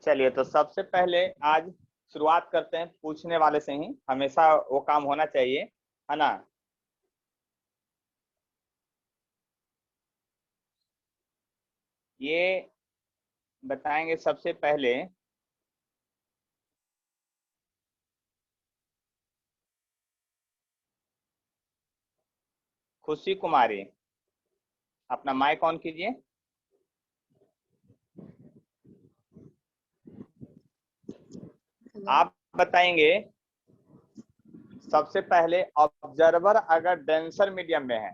चलिए तो सबसे पहले आज शुरुआत करते हैं पूछने वाले से ही, हमेशा वो काम होना चाहिए, है ना। ये बताएंगे सबसे पहले खुशी कुमारी, अपना माइक ऑन कीजिए। आप बताएंगे सबसे पहले, ऑब्जर्वर अगर डेंसर मीडियम में है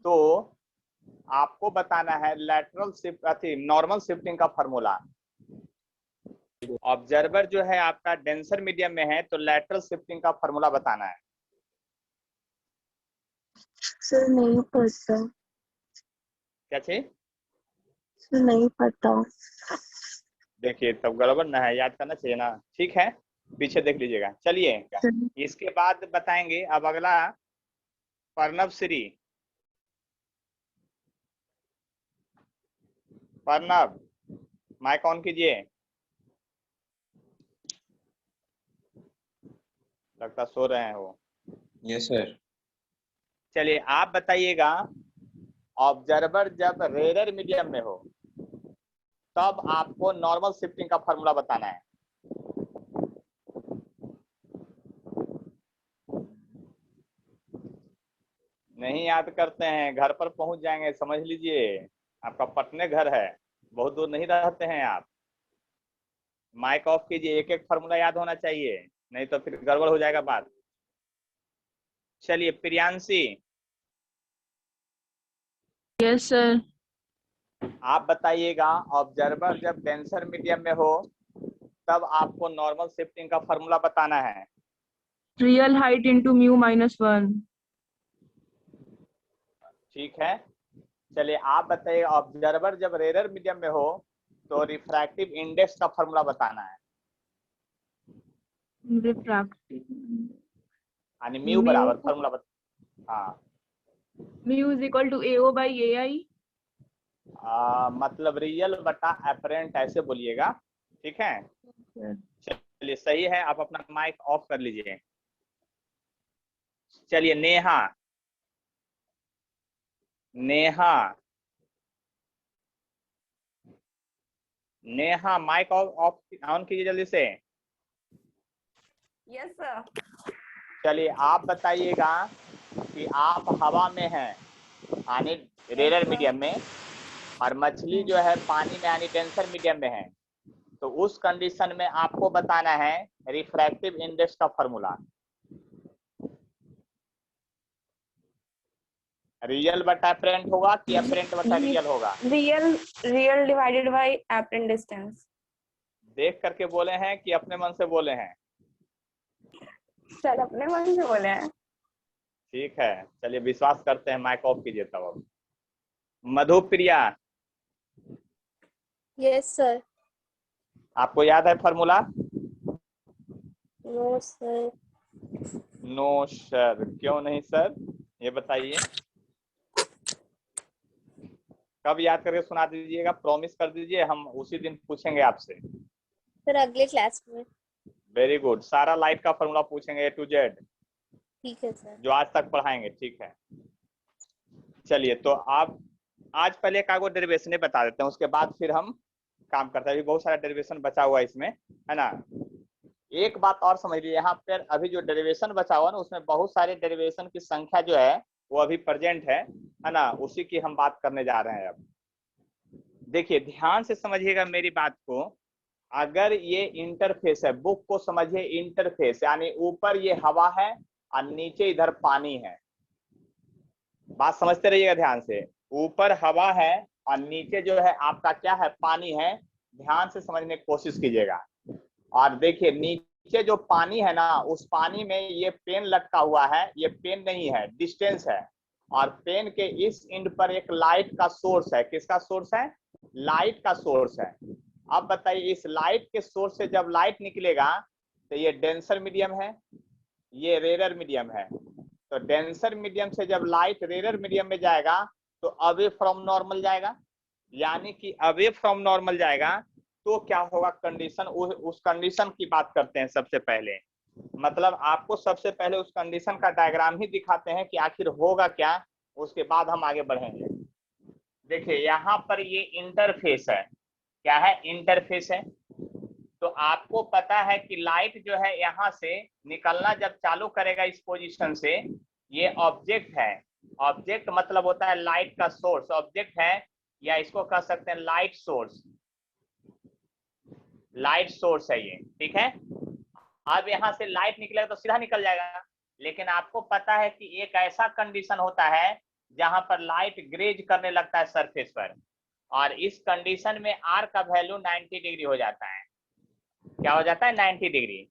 तो आपको बताना है लैटरल शिफ्ट नॉर्मल शिफ्टिंग का फॉर्मूला। ऑब्जर्वर जो है आपका डेंसर मीडियम में है तो लैटरल शिफ्टिंग का फॉर्मूला बताना है। सर नहीं पता। क्या चीज? सर नहीं पता। देखिए तब गड़बड़ ना है, याद करना चाहिए ना। ठीक है, पीछे देख लीजिएगा। चलिए इसके बाद बताएंगे अब अगला प्रणव श्री। प्रणव माइक ऑन कीजिए। लगता सो रहे हैं वो। Yes sir. चलिए आप बताइएगा, ऑब्जर्वर जब रेरर मीडियम में हो तब आपको नॉर्मल शिफ्टिंग का फॉर्मूला बताना है। नहीं याद करते हैं, घर पर पहुंच जाएंगे, समझ लीजिए आपका पटने घर है, बहुत दूर नहीं रहते हैं आप। माइक ऑफ कीजिए, एक एक फॉर्मूला याद होना चाहिए, नहीं तो फिर गड़बड़ हो जाएगा बात। चलिए प्रियांशी। Yes sir. आप बताइएगा, ऑब्जर्वर जब डेंसर मीडियम में हो तब आपको नॉर्मल शिफ्टिंग का फॉर्मूला बताना है। Real height into mu -1। ठीक है, चलिए आप बताइए, ऑब्जर्वर जब रेरर मीडियम में हो तो रिफ्रैक्टिव इंडेक्स का फॉर्मूला बताना है। रिफ्रैक्टिव यानी म्यू बराबर फॉर्मूला हाँ, mu is equal to AO by AI। मतलब रियल बटा एपरेंट ऐसे बोलिएगा। ठीक है, चलिए सही है, आप अपना माइक ऑफ कर लीजिए। चलिए Neha. Neha Neha mike off on कीजिए जल्दी से। Yes sir. चलिए आप बताइएगा कि आप हवा में हैं यानी रेरर मीडियम में, और मछली जो है पानी में यानी डेंसर मीडियम में है, तो उस कंडीशन में आपको बताना है रिफ्रैक्टिव इंडेक्स का फॉर्मूला। रियल बटा एपरेंट होगा कि एपरेंट बटा रियल होगा? Real divided by apparent distance. देख करके बोले हैं कि अपने मन से बोले हैं? सर अपने मन से बोले हैं। ठीक है, चलिए विश्वास करते हैं, माइक ऑफ कीजिए तब। अब मधुप्रिया। Yes sir. आपको याद है formula? No sir. No sir, क्यों नहीं सर, ये बताइए। कब याद करके सुना दीजिएगा, प्रॉमिस कर दीजिए, हम उसी दिन पूछेंगे आपसे। सर अगले क्लास में। वेरी गुड, सारा लाइट का फॉर्मूला पूछेंगे A to Z, ठीक है सर। जो आज तक पढ़ाएंगे। ठीक है, चलिए तो आप आज पहले एक आगो डेरिवेशन बता देते हैं, उसके बाद फिर हम काम करते हैं। अभी बहुत सारा डेरिवेशन बचा हुआ है इसमें, है ना। एक बात और समझ लीजिए, यहाँ पर अभी जो डेरिवेशन बचा हुआ ना, उसमें बहुत सारे डेरिवेशन की संख्या जो है वो अभी प्रेजेंट है ना, उसी की हम बात करने जा रहे हैं। अब देखिए ध्यान से समझिएगा मेरी बात को। अगर ये इंटरफेस है, बुक को समझिए इंटरफेस, यानी ऊपर ये हवा है और नीचे इधर पानी है। बात समझते रहिएगा ध्यान से, ऊपर हवा है और नीचे जो है आपका क्या है, पानी है। ध्यान से समझने की कोशिश कीजिएगा। और देखिए नीचे जो पानी है ना, उस पानी में ये पेन लटका हुआ है, ये पेन नहीं है, डिस्टेंस है। और पेन के इस एंड पर एक लाइट का सोर्स है। किसका सोर्स है? लाइट का सोर्स है। अब बताइए, इस लाइट के सोर्स से जब लाइट निकलेगा तो ये डेंसर मीडियम है, ये रेरर मीडियम है। तो डेंसर मीडियम से जब लाइट रेरर मीडियम में जाएगा तो अवे फ्रॉम नॉर्मल जाएगा, यानी कि अवे फ्रॉम नॉर्मल जाएगा तो क्या होगा कंडीशन, उस कंडीशन की बात करते हैं सबसे पहले। मतलब आपको सबसे पहले उस कंडीशन का डायग्राम ही दिखाते हैं कि आखिर होगा क्या, उसके बाद हम आगे बढ़ेंगे। देखिए यहाँ पर ये इंटरफेस है, क्या है, इंटरफेस है। तो आपको पता है कि लाइट जो है यहाँ से निकलना जब चालू करेगा इस पोजीशन से, ये ऑब्जेक्ट है। ऑब्जेक्ट मतलब होता है लाइट का सोर्स, ऑब्जेक्ट है, या इसको कह सकते हैं लाइट सोर्स, लाइट सोर्स है ये, ठीक है। अब यहाँ से लाइट निकलेगा तो सीधा निकल जाएगा, लेकिन आपको पता है कि एक ऐसा कंडीशन होता है जहां पर लाइट ग्रेज करने लगता है सरफेस पर, और इस कंडीशन में आर का वैल्यू 90 डिग्री हो जाता है। क्या हो जाता है? 90 डिग्री।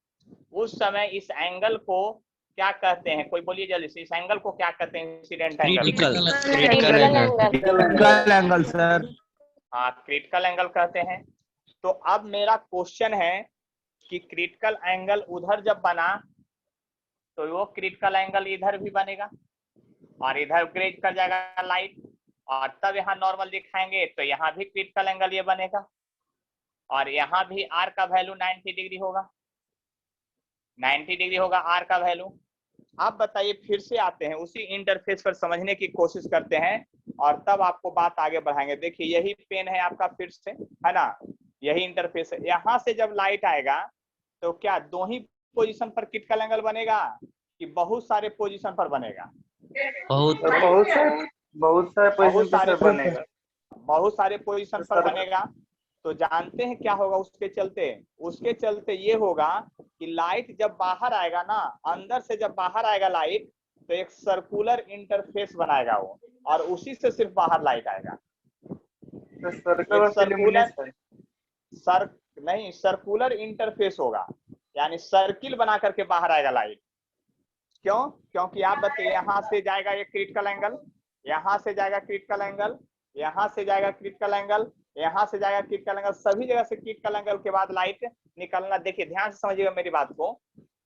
उस समय इस एंगल को क्या कहते हैं, कोई बोलिए जल्दी से, इस एंगल को क्या कहते हैं? Incident angle, critical angle sir. हाँ क्रिटिकल एंगल कहते हैं। तो अब मेरा क्वेश्चन है कि क्रिटिकल एंगल उधर जब बना तो वो क्रिटिकल एंगल इधर भी बनेगा और इधर ग्रेज कर जाएगा लाइट, और तब यहाँ नॉर्मल दिखाएंगे तो यहाँ भी क्रिटिकल एंगल ये बनेगा, और यहाँ भी आर का वैल्यू 90 डिग्री होगा, 90 डिग्री होगा आर का वैल्यू। आप बताइए, फिर से आते हैं उसी इंटरफेस पर समझने की कोशिश करते हैं और तब आपको बात आगे बढ़ाएंगे। देखिए यही पेन है आपका, फिर से है ना, यही इंटरफेस है। यहाँ से जब लाइट आएगा तो क्या दो ही पोजीशन पर क्रिटिकल एंगल बनेगा कि बहुत सारे पोजीशन पर बनेगा? बहुत सारे पोजीशन पर बनेगा। तो जानते हैं क्या होगा उसके चलते ये होगा कि लाइट जब बाहर आएगा ना, अंदर से जब बाहर आएगा लाइट, तो एक सर्कुलर इंटरफेस बनाएगा वो, और उसी से सिर्फ बाहर लाइट आएगा। सर्कुलर इंटरफेस होगा, यानी सर्किल बना करके बाहर आएगा लाइट। क्यों? क्योंकि आप बताइए, यहाँ से जाएगा ये क्रिटिकल एंगल, यहाँ से जाएगा क्रिटिकल एंगल, यहाँ से जाएगा क्रिटिकल एंगल, यहाँ से जाएगा क्रिटिकल एंगल, सभी जगह से क्रिटिकल एंगल के बाद लाइट निकलना। देखिए ध्यान से समझिएगा मेरी बात को,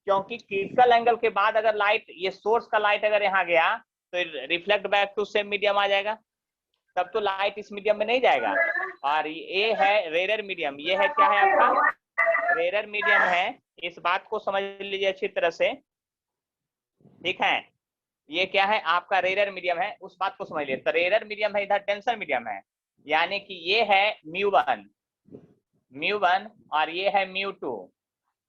क्योंकि क्रिटिकल एंगल के बाद अगर लाइट, ये सोर्स का लाइट अगर यहाँ गया तो reflect back to same medium आ जाएगा, तब तो लाइट इस मीडियम में नहीं जाएगा। और ये है रेयर मीडियम, ये है क्या है आपका? रेयर मीडियम है। इस बात को समझ लीजिए अच्छी तरह से, ठीक है। ये क्या है आपका? रेयर मीडियम है, उस बात को समझ लिए। तो रेयर मीडियम है, इधर टेंसर मीडियम है, यानी कि ये है μ1 और ये है μ2।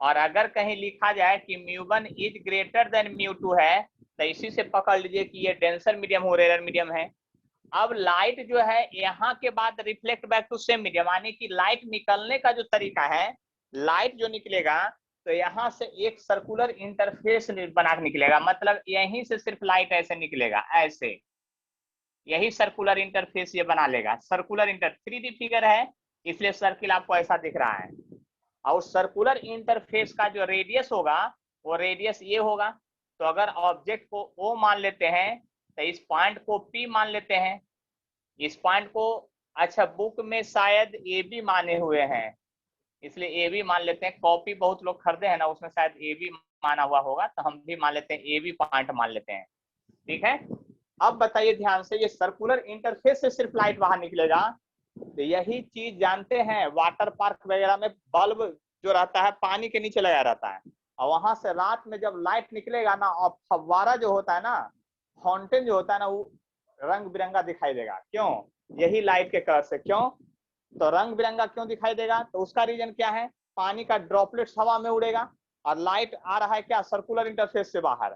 और अगर कहीं लिखा जाए कि μ1 इज ग्रेटर देन μ2 है, तो इसी से पकड़ लीजिए कि ये डेंसर मीडियम हो, रेयर मीडियम है। अब लाइट जो है यहाँ के बाद reflect back to same medium, यानी कि लाइट निकलने का जो तरीका है, लाइट जो निकलेगा तो यहाँ से एक सर्कुलर इंटरफेस बना के निकलेगा, मतलब यहीं से सिर्फ लाइट ऐसे निकलेगा, ऐसे, यही सर्कुलर इंटरफेस ये बना लेगा। सर्कुलर 3D फिगर है, इसलिए सर्किल आपको ऐसा दिख रहा है। और सर्कुलर इंटरफेस का जो रेडियस होगा वो रेडियस ये होगा। तो अगर ऑब्जेक्ट को O मान लेते हैं तो इस पॉइंट को P मान लेते हैं, इस पॉइंट को, अच्छा बुक में शायद AB माने हुए हैं, इसलिए AB मान लेते हैं। कॉपी बहुत लोग खरीदे हैं ना, उसमें शायद AB माना हुआ होगा, तो हम भी मान लेते हैं, AB पॉइंट मान लेते हैं, ठीक है। अब बताइए ध्यान से, ये सर्कुलर इंटरफेस से सिर्फ लाइट बाहर निकलेगा। तो यही चीज जानते हैं वाटर पार्क वगैरह में बल्ब जो रहता है पानी के नीचे लगा रहता है, और वहां से रात में जब लाइट निकलेगा ना, और फव्वारा जो होता है ना, फाउंटेन जो होता है ना, वो रंग बिरंगा दिखाई देगा। क्यों? यही लाइट के कलर से। क्यों? तो रंग बिरंगा क्यों दिखाई देगा? तो उसका रीजन क्या है? पानी का ड्रॉपलेट्स हवा में उड़ेगा और लाइट आ रहा है क्या? सर्कुलर इंटरफेस से बाहर।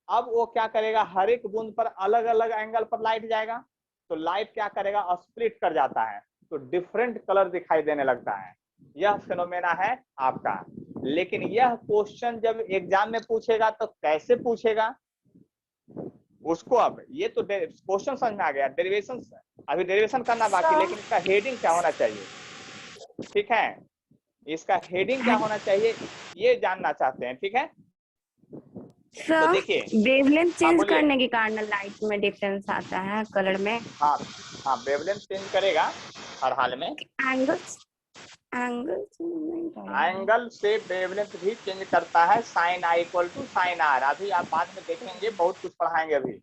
अब वो क्या करेगा? हर एक बूंद पर अलग अलग एंगल पर लाइट जाएगा, तो लाइट क्या करेगा? स्प्लिट कर जाता है, तो डिफरेंट कलर दिखाई देने लगता है। यह फिनोमेना है आपका। लेकिन यह क्वेश्चन जब एग्जाम में पूछेगा तो कैसे पूछेगा उसको, अब ये तो क्वेश्चन समझ में आ गया, डेरिवेशन अभी डेरिवेशन करना बाकी, लेकिन इसका हेडिंग क्या होना चाहिए, ठीक है, इसका हेडिंग क्या होना चाहिए ये जानना चाहते हैं, ठीक है। तो देखिए वेवलेंथ चेंज करने के कारण लाइट में डिफरेंस आता है कलर में। हाँ हाँ, वेवलेंथ चेंज करेगा हर हाल में। एंगल से वेवलेंथ भी चेंज करता है, sine I equal to sine R. अभी आप बाद में देखेंगे, बहुत कुछ पढ़ाएंगे अभी,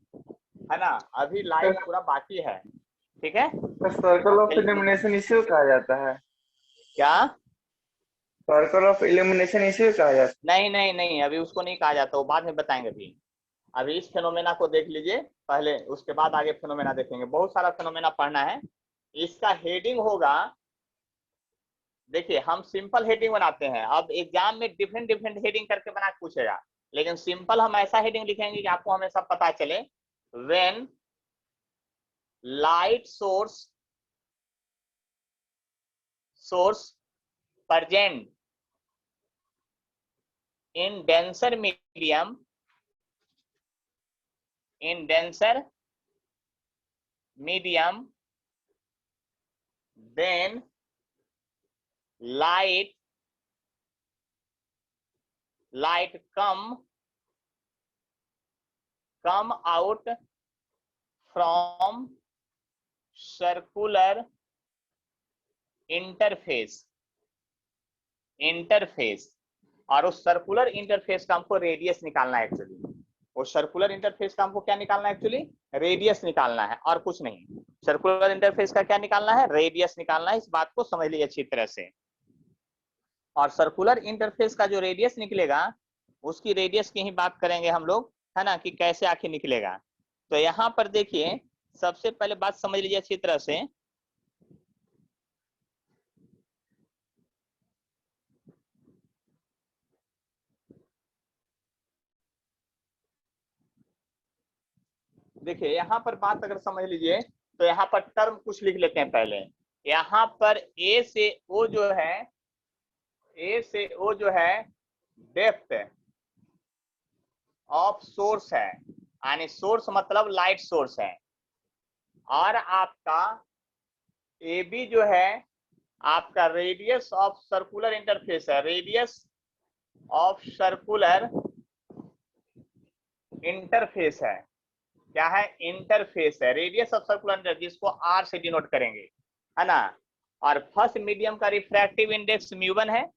है ना, अभी लाइट पूरा बाकी है, ठीक है। सर्कल ऑफ इल्यूमिनेशन इसी को कहा जाता है। क्या? सर्कल ऑफ इल्यूमिनेशन इसे कहा जाता नहीं नहीं नहीं, अभी उसको नहीं कहा जाता, वो बाद में बताएंगे। अभी इस फेनोमेना को देख लीजिए पहले, उसके बाद आगे फेनोमेना देखेंगे। बहुत सारा फेनोमेना पढ़ना है। इसका हेडिंग होगा, देखिए हम सिंपल हेडिंग बनाते हैं, अब एग्जाम में डिफरेंट डिफरेंट हेडिंग करके बना के पूछेगा, लेकिन सिंपल हम ऐसा हेडिंग लिखेंगे कि आपको हमेशा पता चले। When light source present in denser medium, then light come out from circular interface. और उस सर्कुलर इंटरफेस का हमको रेडियस निकालना है एक्चुअली। उस सर्कुलर इंटरफेस का हमको क्या निकालना है एक्चुअली? रेडियस निकालना है, और कुछ नहीं। सर्कुलर इंटरफेस का क्या निकालना है? रेडियस निकालना है। इस बात को समझ लीजिए अच्छी तरह से। और सर्कुलर इंटरफेस का जो रेडियस निकलेगा, उसकी रेडियस की ही बात करेंगे हम लोग, है ना, कि कैसे आखिर निकलेगा। तो यहाँ पर देखिए, सबसे पहले बात समझ लीजिए अच्छी तरह से। देखिए यहाँ पर बात अगर समझ लीजिए, तो यहाँ पर टर्म कुछ लिख लेते हैं पहले। यहाँ पर ए से ओ जो है डेप्थ ऑफ सोर्स है, यानी सोर्स मतलब लाइट सोर्स है। और आपका ए बी जो है आपका रेडियस ऑफ सर्कुलर इंटरफेस है। रेडियस ऑफ सर्कुलर इंटरफेस है। क्या है? इंटरफेस है। रेडियस ऑफ सर्कुलर इंटरफेस, जिसको आर से डिनोट करेंगे, है ना। और फर्स्ट मीडियम का रिफ्रैक्टिव इंडेक्स म्यू1 है,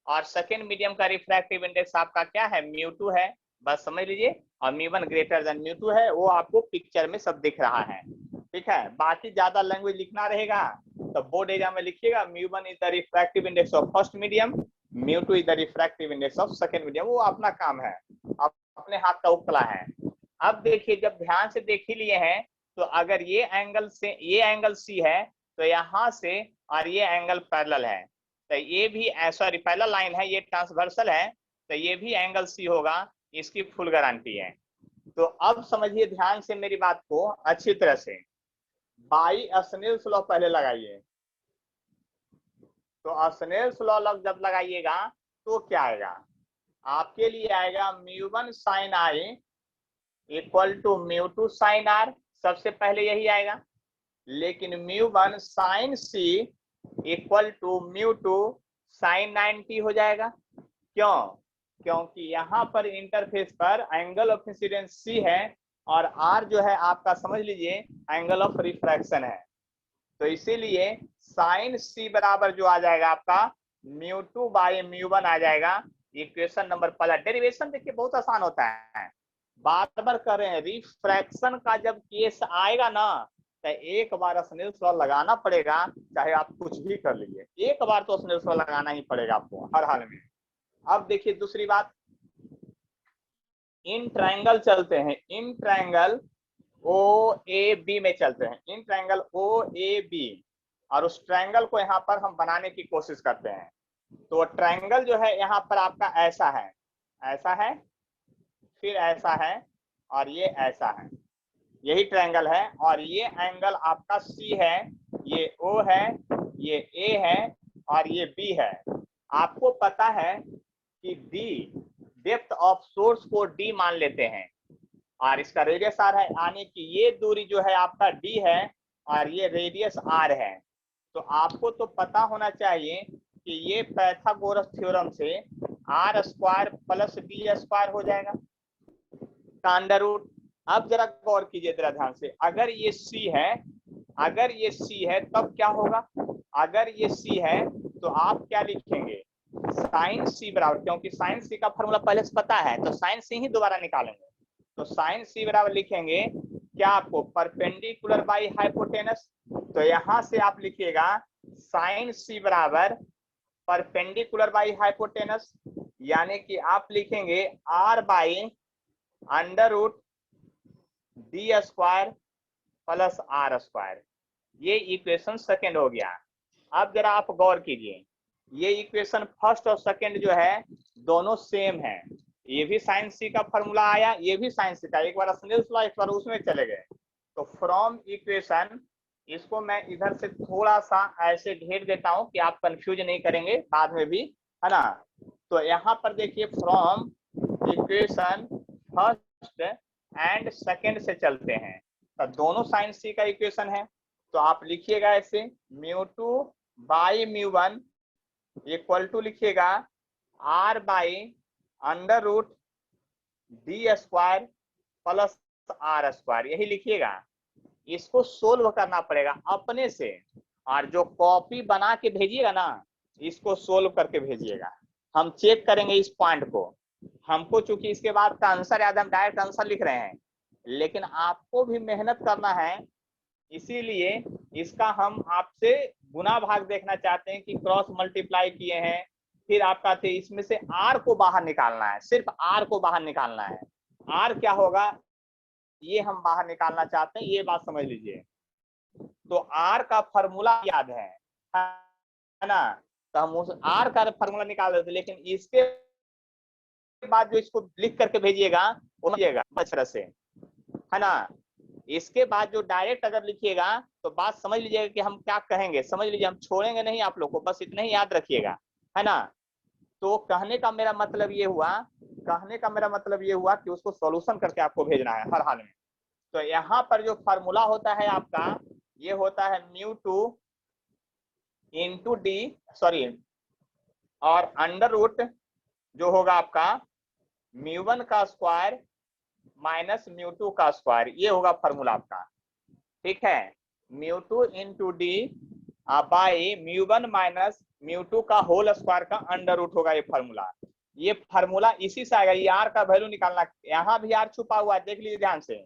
और सेकेंड मीडियम का रिफ्रैक्टिव इंडेक्स आपका क्या है? म्यू2 है। बस समझ लीजिए। और म्यू1 ग्रेटर देन म्यू2 है, वो आपको पिक्चर में सब दिख रहा है। ठीक है, बाकी ज्यादा लैंग्वेज लिखना रहेगा तो बोर्ड एग्जाम में लिखिएगा, mu is the refractive index of first medium, mu is the refractive index of second medium. वो अपना काम है, अपने हाथ का उपकला है। अब देखिए, जब ध्यान से देख ही लिए हैं, तो अगर ये एंगल से ये एंगल सी है, तो यहाँ से और ये एंगल पैरेलल है, तो ये भी सॉरी पैरेलल लाइन है, ये ट्रांसवर्सल है, तो ये भी एंगल सी होगा। इसकी फुल गारंटी है। तो अब समझिए ध्यान से मेरी बात को अच्छी तरह से। बाई स्नेल्स लॉ पहले लगाइए। तो स्नेल्स लॉ जब लगाइएगा तो क्या आएगा आपके लिए? आएगा mu sine I equal to mu sine R. सबसे पहले यही आएगा। लेकिन mu sine C equal to mu sine 90 हो जाएगा। क्यों? क्योंकि यहाँ पर इंटरफेस पर एंगल ऑफ इंसिडेंस सी है, और आर जो है आपका समझ लीजिए एंगल ऑफ रिफ्रैक्शन है। तो इसीलिए साइन सी बराबर जो आ जाएगा आपका म्यू2 बाई म्यू1 आ जाएगा। इक्वेशन नंबर पहला। डेरिवेशन देखिए बहुत आसान होता है, बार बार कर रहे हैं। रिफ्रैक्शन का जब केस आएगा ना, तो एक बार स्नेल्स लॉ लगाना पड़ेगा, चाहे आप कुछ भी कर लीजिए, एक बार तो स्नेल्स लॉ लगाना ही पड़ेगा आपको हर हाल में। अब देखिए दूसरी बात, इन ट्रायंगल चलते हैं, in triangle O A B में चलते हैं, in triangle O A B, और उस ट्रायंगल को यहाँ पर हम बनाने की कोशिश करते हैं। तो ट्रायंगल जो है यहाँ पर आपका ऐसा है, ऐसा है, फिर ऐसा है, और ये ऐसा है, यही ट्रायंगल है। और ये एंगल आपका सी है, ये ओ है, ये ए है, और ये बी है। आपको पता है कि डी, डेप्थ ऑफ सोर्स को डी मान लेते हैं, और इसका रेडियस आर है, यानी कि ये दूरी जो है आपका डी है, और ये रेडियस आर है। तो आपको तो पता होना चाहिए कि ये पाइथागोरस थ्योरम से R square plus D square हो जाएगा का अंडर रूट। अब जरा गौर कीजिए जरा ध्यान से, अगर ये सी है, अगर ये सी है तब क्या होगा? अगर ये सी है तो आप क्या लिखेंगे? साइन सी बराबर, क्योंकि साइन सी का फॉर्मूला पहले से पता है, तो साइन सी ही दोबारा निकालेंगे। तो साइन सी बराबर लिखेंगे क्या आपको? Perpendicular by hypotenuse. तो यहां से आप लिखिएगा साइन सी बराबर परपेंडिकुलर बाई हाइपोटेनस, यानी कि आप लिखेंगे r by under root D square plus R square. ये इक्वेशन सेकेंड हो गया। अब जरा आप गौर कीजिए, ये इक्वेशन फर्स्ट और सेकेंड जो है दोनों सेम है। ये भी साइन सी का फॉर्मूला आया, ये भी साइन सी का, एक बार स्नेल्स लॉ एक बार उसमें चले गए। तो फ्रॉम इक्वेशन, इसको मैं इधर से थोड़ा सा ऐसे घेर देता हूं कि आप कंफ्यूज नहीं करेंगे बाद में भी, है ना। तो यहाँ पर देखिए from equation first and second से चलते हैं, तो दोनों साइन सी का इक्वेशन है। तो आप लिखिएगा ऐसे μ2 बाई μ1 इक्वल टू लिखिएगा r by under root D square plus R square, यही लिखिएगा। इसको सोल्व करना पड़ेगा अपने से, और जो कॉपी बना के भेजिएगा ना, इसको सोल्व करके भेजिएगा। हम चेक करेंगे इस पॉइंट को। हमको चूंकि इसके बाद का आंसर याद, हम डायरेक्ट आंसर लिख रहे हैं, लेकिन आपको भी मेहनत करना है, इसीलिए इसका हम आपसे गुना भाग देखना चाहते हैं कि क्रॉस मल्टीप्लाई किए हैं, फिर आपका थे इसमें से r को बाहर निकालना है, सिर्फ r को बाहर निकालना है। r क्या होगा ये हम बाहर निकालना चाहते हैं, ये बात समझ लीजिए। तो r का फॉर्मूला याद है ना, तो हम उस r का फॉर्मूला निकाल देते, लेकिन इसके बाद जो इसको लिख करके भेजिएगा वो भेजिएगा अच्छे से, है ना। इसके बाद जो डायरेक्ट अगर लिखिएगा तो बात समझ लीजिएगा कि हम क्या कहेंगे, समझ लीजिए, हम छोड़ेंगे नहीं आप लोग को, बस इतना ही याद रखिएगा, है ना। तो कहने का मेरा मतलब ये हुआ कि उसको सॉल्यूशन करके आपको भेजना है हर हाल में। तो यहाँ पर जो फार्मूला होता है आपका, ये होता है μ2 इंटू डी, सॉरी, और अंडर रूट जो होगा आपका μ1 का स्क्वायर माइनस μ2 का स्क्वायर, ये होगा फार्मूला आपका, ठीक है। μ2 इंटू डी बाई μ1 माइनस μ2 का होल स्क्वायर का अंडर रूट होगा ये फार्मूला। ये फार्मूला इसी से आएगा, ये आर का वैल्यू निकालना, यहाँ भी आर छुपा हुआ है, देख लीजिए ध्यान से।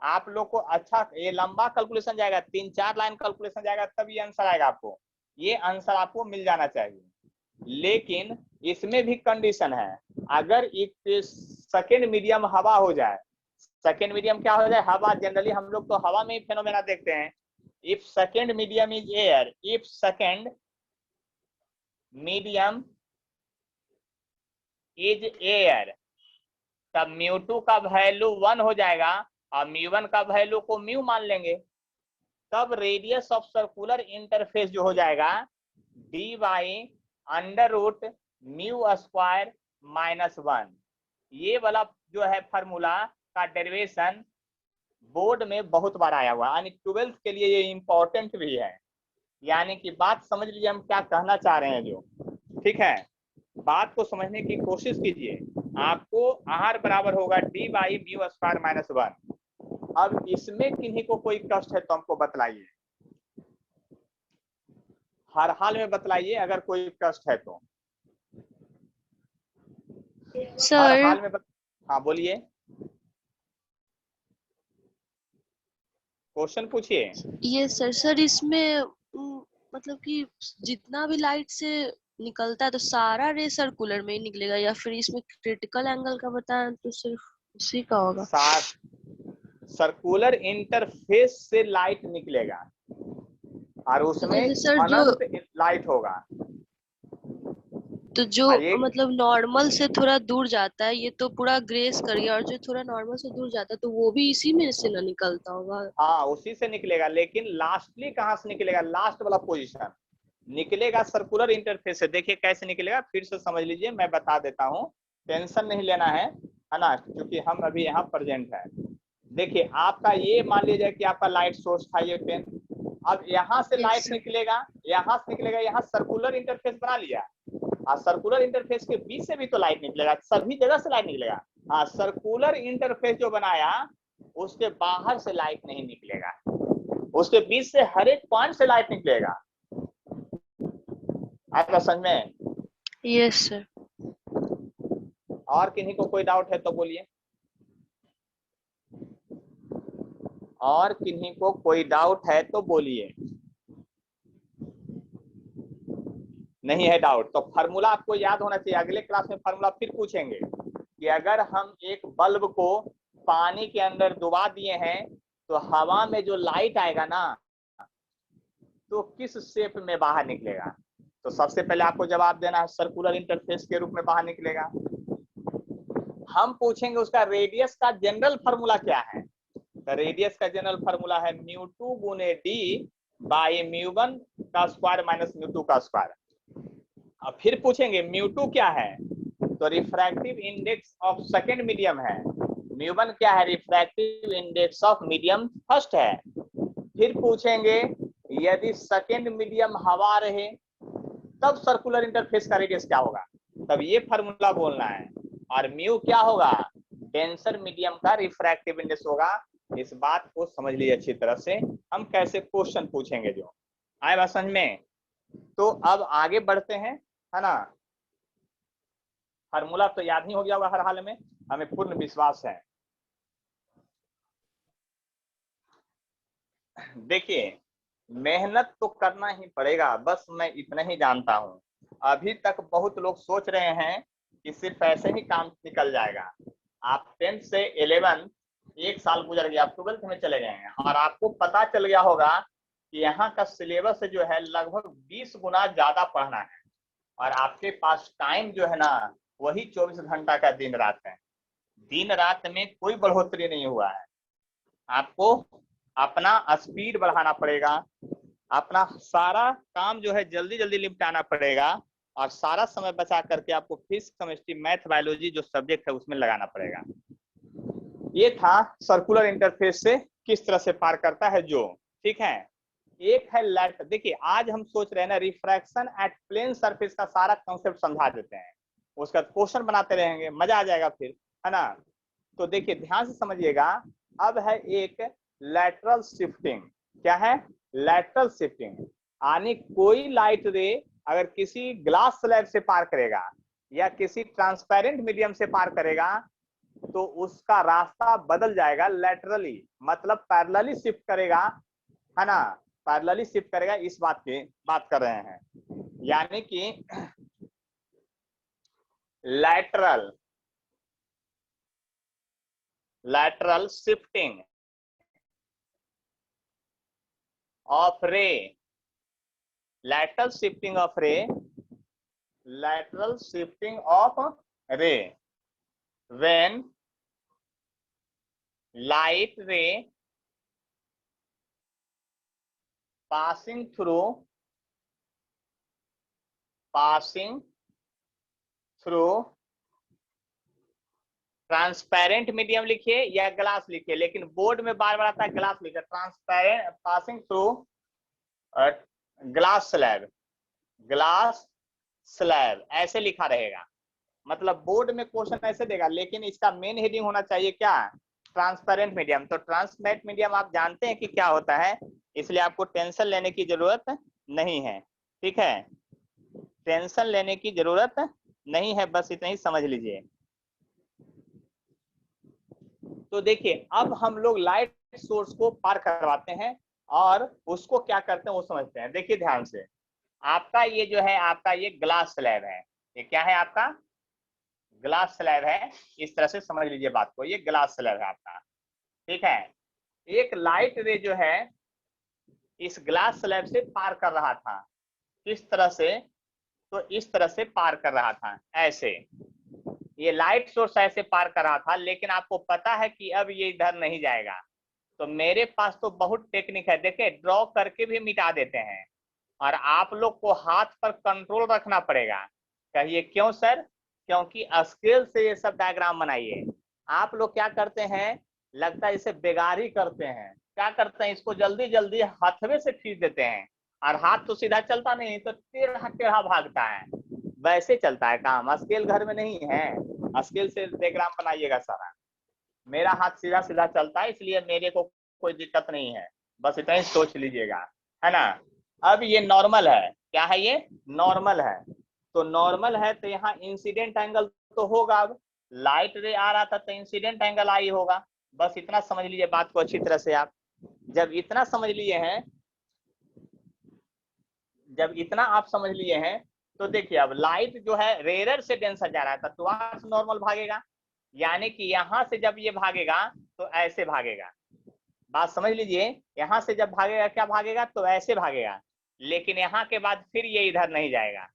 आप लोग को अच्छा ये लंबा कैलकुलेशन जाएगा, 3-4 लाइन कैलकुलेशन जाएगा, तब ये आंसर आएगा आपको। ये आंसर आपको मिल जाना चाहिए, लेकिन इसमें भी कंडीशन है। अगर एक सेकेंड मीडियम हवा हो जाए, सेकेंड मीडियम क्या हो जाए, हवा, जनरली हम लोग तो हवा में ही फेनोमेना देखते हैं। If second medium is air, if second medium is air, तब μ2 का वैल्यू 1 हो जाएगा और μ1 का वैल्यू को म्यू मान लेंगे, तब रेडियस ऑफ सर्कुलर इंटरफेस जो हो जाएगा D by under root mu square minus 1। ये वाला जो है फार्मूला का डेरिवेशन बोर्ड में बहुत बार आया हुआ, यानी 12th के लिए ये इंपॉर्टेंट भी है। यानी कि बात समझ लीजिए हम क्या कहना चाह रहे हैं जो, ठीक है। बात को समझने की कोशिश कीजिए। आपको r बराबर होगा D by mu square minus 1। अब इसमें किन्हीं को कोई कष्ट है तो हमको बतलाइए, हर हाल में बतलाइए अगर कोई कष्ट है तो। हर हाल में हाँ बोलिए, क्वेश्चन पूछिए। ये सर इसमें मतलब कि जितना भी लाइट से निकलता है तो सारा रे सर्कुलर में ही निकलेगा, या फिर इसमें क्रिटिकल एंगल का बताएं तो सिर्फ उसी का होगा? सर्कुलर इंटरफेस से लाइट निकलेगा और उसमें अनंत लाइट होगा। तो जो मतलब नॉर्मल से थोड़ा दूर जाता है, ये तो पूरा ग्रेस कर गया, और जो थोड़ा नॉर्मल से दूर जाता है तो वो भी इसी में से ना निकलता होगा? हाँ उसी से निकलेगा, लेकिन लास्टली कहाँ से निकलेगा, लास्ट वाला पोजीशन निकलेगा सर्कुलर इंटरफेस से। देखिए कैसे निकलेगा, फिर से समझ लीजिए, मैं बता देता हूँ, टेंशन नहीं लेना है ना, क्योंकि हम अभी यहाँ प्रेजेंट है। देखिए आपका ये मान लीजिए कि आपका लाइट सोर्स था ये पेन, अब यहाँ से लाइट निकलेगा, यहाँ से निकलेगा, यहाँ सर्कुलर इंटरफेस बना लिया, और सर्कुलर इंटरफेस के बीच से भी तो लाइट निकलेगा, सभी जगह से लाइट निकलेगा। हाँ सर्कुलर इंटरफेस जो बनाया उसके बाहर से लाइट नहीं निकलेगा, उसके बीच से हर एक पॉइंट से लाइट निकलेगा। आपका समझ में? Yes sir. और किन्हीं को कोई डाउट है तो बोलिए, और किन्हीं को कोई डाउट है तो बोलिए। नहीं है डाउट? तो फार्मूला आपको याद होना चाहिए। अगले क्लास में फार्मूला फिर पूछेंगे कि अगर हम एक बल्ब को पानी के अंदर डुबा दिए हैं तो हवा में जो लाइट आएगा ना तो किस शेप में बाहर निकलेगा? तो सबसे पहले आपको जवाब देना है सर्कुलर इंटरफेस के रूप में बाहर निकलेगा। हम पूछेंगे उसका रेडियस का जनरल फार्मूला क्या है? तो रेडियस का जनरल फार्मूला है μ2 गुने d बाई μ1 का स्क्वायर माइनस μ2 का स्क्वायर। अब फिर पूछेंगे μ2 क्या है? तो refractive index of second medium है। μ1 क्या है? Refractive index of medium first है। फिर पूछेंगे यदि सेकेंड मीडियम हवा रहे तब सर्कुलर इंटरफेस का रेडियस क्या होगा? तब ये फार्मूला बोलना है। और म्यू क्या होगा? डेंसर मीडियम का रिफ्रैक्टिव इंडेक्स होगा। इस बात को समझ लीजिए अच्छी तरह से। हम कैसे क्वेश्चन पूछेंगे जो आए बात समझ में। तो अब आगे बढ़ते हैं, है ना। फार्मूला तो याद ही हो गया होगा हर हाल में, हमें पूर्ण विश्वास है। देखिए मेहनत तो करना ही पड़ेगा, बस मैं इतना ही जानता हूं। अभी तक बहुत लोग सोच रहे हैं कि सिर्फ ऐसे ही काम निकल जाएगा। आप 10th से 11 एक साल गुजर गया, आप 12th में चले गए हैं और आपको पता चल गया होगा कि यहाँ का सिलेबस जो है लगभग 20 गुना ज्यादा पढ़ना है और आपके पास टाइम जो है ना वही 24 घंटा का दिन रात है। दिन रात में कोई बढ़ोतरी नहीं हुआ है। आपको अपना स्पीड बढ़ाना पड़ेगा, अपना सारा काम जो है जल्दी जल्दी निपटाना पड़ेगा और सारा समय बचा करके आपको फिजिक्स, केमिस्ट्री, मैथ, बायोलॉजी जो सब्जेक्ट है उसमें लगाना पड़ेगा। ये था सर्कुलर इंटरफेस से किस तरह से पार करता है जो, ठीक है। एक है लाइट। देखिए आज हम सोच रहे हैं ना रिफ्रैक्शन एट प्लेन सरफेस का सारा कॉन्सेप्ट समझा देते हैं, उसका क्वेश्चन बनाते रहेंगे, मजा आ जाएगा फिर, है ना। तो देखिए ध्यान से समझिएगा। अब है एक लैटरल शिफ्टिंग। क्या है? Lateral shifting. यानी कोई लाइट रे अगर किसी ग्लास स्लैब से पार करेगा या किसी ट्रांसपेरेंट मीडियम से पार करेगा तो उसका रास्ता बदल जाएगा लैटरली, मतलब पैरेलली शिफ्ट करेगा, है ना। पैरेलली शिफ्ट करेगा, इस बात की बात कर रहे हैं। यानी कि lateral shifting of ray, lateral shifting of ray, lateral shifting of ray when light ray passing through transparent medium लिखिए या ग्लास लिखिए, लेकिन बोर्ड में बार बार आता है ग्लास लिखिए। Transparent passing through glass slab ऐसे लिखा रहेगा। मतलब बोर्ड में क्वेश्चन ऐसे देगा, लेकिन इसका मेन हेडिंग होना चाहिए क्या? Transparent medium. तो ट्रांसपेरेंट मीडियम आप जानते हैं कि क्या होता है, इसलिए आपको टेंशन लेने की जरूरत नहीं है, ठीक है। टेंशन लेने की जरूरत नहीं है, बस इतना ही समझ लीजिए। तो देखिए अब हम लोग लाइट सोर्स को पार करवाते हैं और उसको क्या करते हैं वो समझते हैं। देखिए ध्यान से, आपका ये जो है आपका ये ग्लास स्लैब है। ये क्या है? आपका ग्लास स्लैब है। इस तरह से समझ लीजिए बात को, ये ग्लास स्लैब है आपका, ठीक है। एक लाइट रे जो है इस ग्लास स्लैब से पार कर रहा था। किस तरह से? तो इस तरह से पार कर रहा था, ऐसे। ये लाइट सोर्स ऐसे पार कर रहा था, लेकिन आपको पता है कि अब ये इधर नहीं जाएगा। तो मेरे पास तो बहुत टेक्निक है, देखिए ड्रॉ करके भी मिटा देते हैं और आप लोग को हाथ पर कंट्रोल रखना पड़ेगा। कहिए क्यों सर? क्योंकि स्केल से ये सब डायग्राम बनाइए। आप लोग क्या करते हैं, लगता है इसे बेगारी करते हैं। क्या करते हैं, इसको जल्दी जल्दी हाथवे से खींच देते हैं और हाथ तो सीधा चलता नहीं, तो टेढ़ा टेढ़ा भागता है। वैसे चलता है काम, स्केल घर में नहीं है। स्केल से डायग्राम बनाइएगा सारा। मेरा हाथ सीधा सीधा चलता है, इसलिए मेरे को कोई दिक्कत नहीं है, बस इतना ही सोच लीजिएगा, है ना। अब ये नॉर्मल है। क्या है? ये नॉर्मल है। तो नॉर्मल है तो यहाँ इंसिडेंट एंगल तो होगा। अब लाइट रे आ रहा था तो इंसिडेंट एंगल आई होगा। बस इतना समझ लीजिए बात को अच्छी तरह से। आप जब इतना समझ लिए हैं, तो तो देखिए अब लाइट जो है रेयर से डेंसर जा रहा था तो वहां से नॉर्मल भागेगा, यानी कि यहां से जब ये भागेगा तो ऐसे भागेगा। बात समझ लीजिए, यहां से जब भागेगा क्या भागेगा, तो ऐसे भागेगा, लेकिन यहाँ के बाद फिर ये इधर नहीं जाएगा।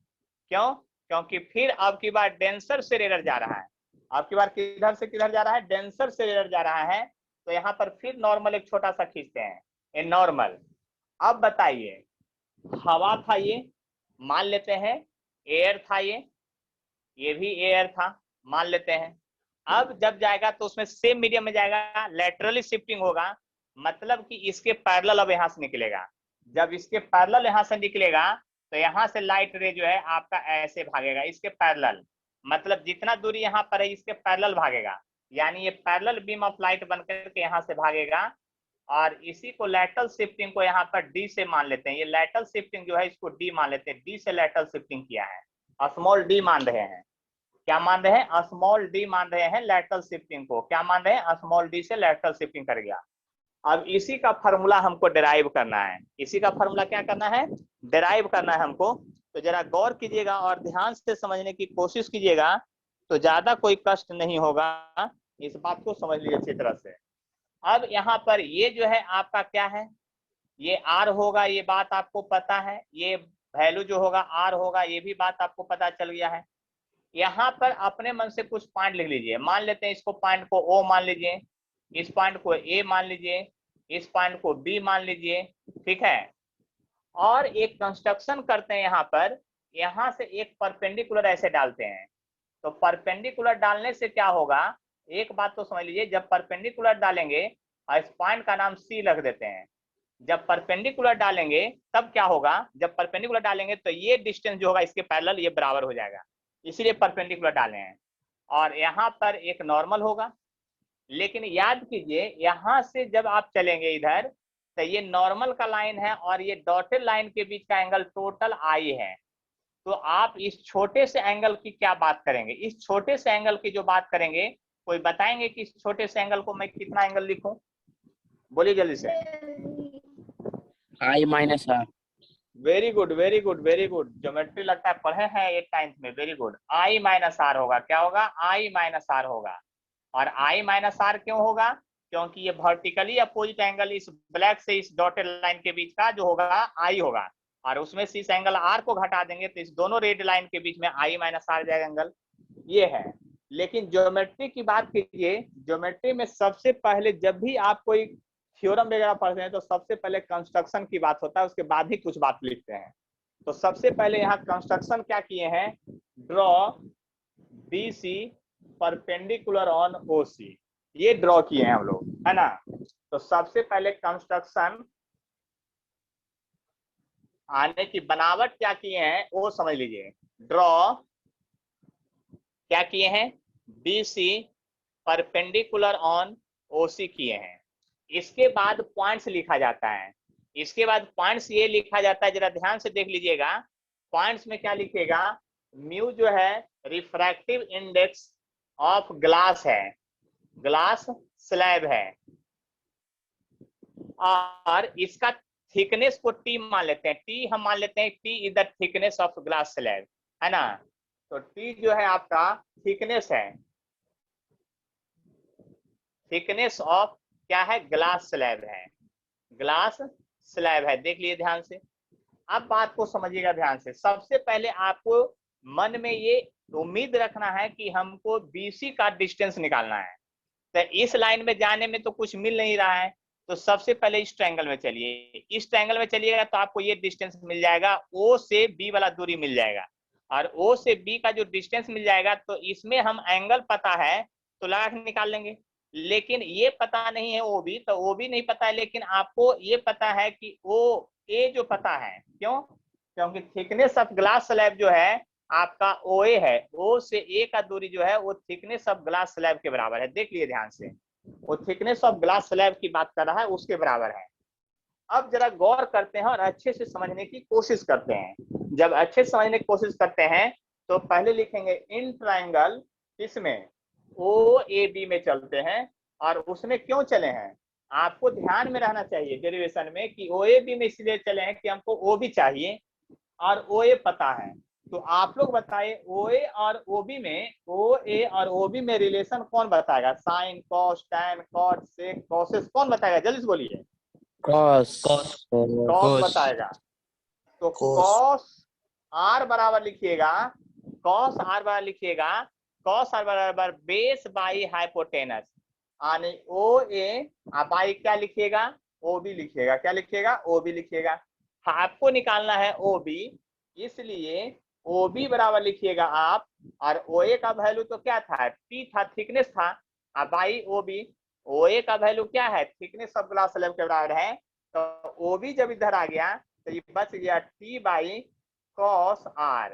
क्यों? क्योंकि फिर अब की बार डेंसर से रेयर जा रहा है, अब की बार किधर से किधर जा रहा है, डेंसर से रेयर जा रहा है। तो यहाँ पर फिर नॉर्मल एक छोटा सा खींचते हैं, ये नॉर्मल। अब बताइए, हवा था ये, मान लेते हैं, एयर था ये भी एयर था, मान लेते हैं। अब जब जाएगा तो उसमें सेम मीडियम में जाएगा, लेटरली शिफ्टिंग होगा, मतलब कि इसके पैरेलल अब यहाँ से निकलेगा। जब इसके पैरेलल यहाँ से निकलेगा तो यहाँ से लाइट रे जो है आपका ऐसे भागेगा इसके पैरेलल, मतलब जितना दूरी यहाँ पर है इसके पैरेलल भागेगा, यानी ये पैरेलल बीम ऑफ लाइट बनकर के यहाँ से भागेगा। और इसी को लैटरल शिफ्टिंग को यहाँ पर डी से मान लेते हैं, ये लैटरल शिफ्टिंग जो है इसको डी मान लेते हैं, डी से लैटरल शिफ्टिंग किया है, स्मॉल डी मान रहे हैं। क्या मान रहे हैं? स्मॉल डी मान रहे हैं लैटरल शिफ्टिंग को। क्या मान रहे हैं? स्मॉल डी से लैटरल शिफ्टिंग कर गया। अब इसी का फार्मूला हमको डिराइव करना है, इसी का फार्मूला क्या करना है, डिराइव करना है हमको। तो जरा गौर कीजिएगा और ध्यान से समझने की कोशिश कीजिएगा, तो ज्यादा कोई कष्ट नहीं होगा, इस बात को समझ लीजिए अच्छी तरह से। अब यहाँ पर ये जो है आपका क्या है, ये आर होगा, ये बात आपको पता है, ये वैल्यू जो होगा आर होगा, ये भी बात आपको पता चल गया है। यहाँ पर अपने मन से कुछ पॉइंट लिख लीजिए, मान लेते हैं इसको पॉइंट को ओ मान लीजिए, इस पॉइंट को ए मान लीजिए, इस पॉइंट को बी मान लीजिए, ठीक है। और एक कंस्ट्रक्शन करते हैं यहाँ पर, यहाँ से एक परपेंडिकुलर ऐसे डालते हैं। तो परपेंडिकुलर डालने से क्या होगा, एक बात तो समझ लीजिए, जब परपेंडिकुलर डालेंगे और इस पॉइंट का नाम सी रख देते हैं, जब परपेंडिकुलर डालेंगे तब क्या होगा, जब परपेंडिकुलर डालेंगे तो ये डिस्टेंस जो होगा इसके पैरेलल ये बराबर हो जाएगा, इसीलिए परपेंडिकुलर डाले हैं। और यहाँ पर एक नॉर्मल होगा, लेकिन याद कीजिए यहाँ से जब आप चलेंगे इधर तो ये नॉर्मल का लाइन है और ये डॉटेड लाइन के बीच का एंगल टोटल आई है। तो आप इस छोटे से एंगल की क्या बात करेंगे, इस छोटे से एंगल की जो बात करेंगे, कोई बताएंगे कि इस छोटे से एंगल को मैं कितना एंगल लिखूं, बोलिए जल्दी से। I minus R. Very good very good very good, geometry लगता है पढ़े हैं 8th में, very good. I minus R होगा, क्या होगा, आई माइनस आर होगा। और आई माइनस आर क्यों होगा, क्योंकि ये वर्टिकली अपोजिट एंगल इस ब्लैक से इस डॉटेड लाइन के बीच का जो होगा आई होगा, और उसमें से इस एंगल आर को घटा देंगे तो इस दोनों रेड लाइन के बीच में आई माइनस आर जाएगा एंगल, ये है। लेकिन ज्योमेट्री की बात कीजिए, ज्योमेट्री में सबसे पहले जब भी आप कोई थ्योरम वगैरह पढ़ते हैं तो सबसे पहले कंस्ट्रक्शन की बात होता है, उसके बाद ही कुछ बात लिखते हैं। तो सबसे पहले यहाँ कंस्ट्रक्शन क्या किए हैं, draw B C perpendicular on O C, ये ड्रॉ किए हैं हम लोग, है ना। तो सबसे पहले कंस्ट्रक्शन आने की बनावट क्या किए हैं वो समझ लीजिए। ड्रॉ क्या किए हैं, B C perpendicular on O सी किए हैं। इसके बाद पॉइंट्स लिखा जाता है, इसके बाद पॉइंट्स ये लिखा जाता है, जरा ध्यान से देख लीजिएगा। पॉइंट्स में क्या लिखेगा, म्यू जो है रिफ्रैक्टिव इंडेक्स ऑफ ग्लास है, ग्लास स्लैब है, और इसका थिकनेस को टी मान लेते हैं, टी हम मान लेते हैं, T is the thickness of glass slab, है ना। तो टी जो है आपका थिकनेस है, थिकनेस ऑफ क्या है, ग्लास स्लैब है, ग्लास स्लैब है, देख लिए ध्यान से। अब बात को समझिएगा ध्यान से। सबसे पहले आपको मन में ये उम्मीद रखना है कि हमको बीसी का डिस्टेंस निकालना है। तो इस लाइन में जाने में तो कुछ मिल नहीं रहा है, तो सबसे पहले इस ट्रायंगल में चलिए, इस ट्रायंगल में चलिएगा तो आपको ये डिस्टेंस मिल जाएगा, ओ से बी वाला दूरी मिल जाएगा, और ओ से बी का जो डिस्टेंस मिल जाएगा तो इसमें हम एंगल पता है तो लगा के निकाल लेंगे। लेकिन ये पता नहीं है ओ बी, तो ओ बी नहीं पता है, लेकिन आपको ये पता है कि ओ ए जो पता है, क्यों, क्योंकि थिकनेस ऑफ ग्लास स्लैब जो है आपका ओ ए है, ओ से ए का दूरी जो है वो थिकनेस ऑफ ग्लास स्लैब के बराबर है, देख लिए ध्यान से, वो थिकनेस ऑफ ग्लास स्लैब की बात कर रहा है उसके बराबर है। अब जरा गौर करते हैं और अच्छे से समझने की कोशिश करते हैं। जब अच्छे से समझने की कोशिश करते हैं तो पहले लिखेंगे इन ट्रायंगल, इसमें ओ ए बी में चलते हैं, और उसमें क्यों चले हैं आपको ध्यान में रहना चाहिए डेरिवेशन में कि ओ ए बी में इसलिए चले हैं कि हमको ओ बी चाहिए और ओ ए पता है, तो आप लोग बताइए OA और OB में, OA और OB में रिलेशन कौन बताएगा? साइन, कॉस, टैन, कॉट, सेक, कॉसेस, कौन बताएगा? जल्दी से बोलिए। कॉस कॉस बताएगा। तो कॉस आर बराबर लिखिएगा, कॉस आर बराबर लिखिएगा, कॉस आर बराबर बेस बाई हाइपोटेनस, यानी OA बाई क्या लिखिएगा? OB लिखिएगा। क्या लिखिएगा? OB लिखिएगा। आपको निकालना है OB, इसलिए OB बराबर लिखिएगा आप, और OA का वैल्यू तो क्या था? P था, थिकनेस था, बाई OB। OA का वैल्यू क्या है? थिकनेस सब ग्लास स्लैब के बराबर है। तो OB जब इधर आ गया तो ये बच गया T बाई कॉस R।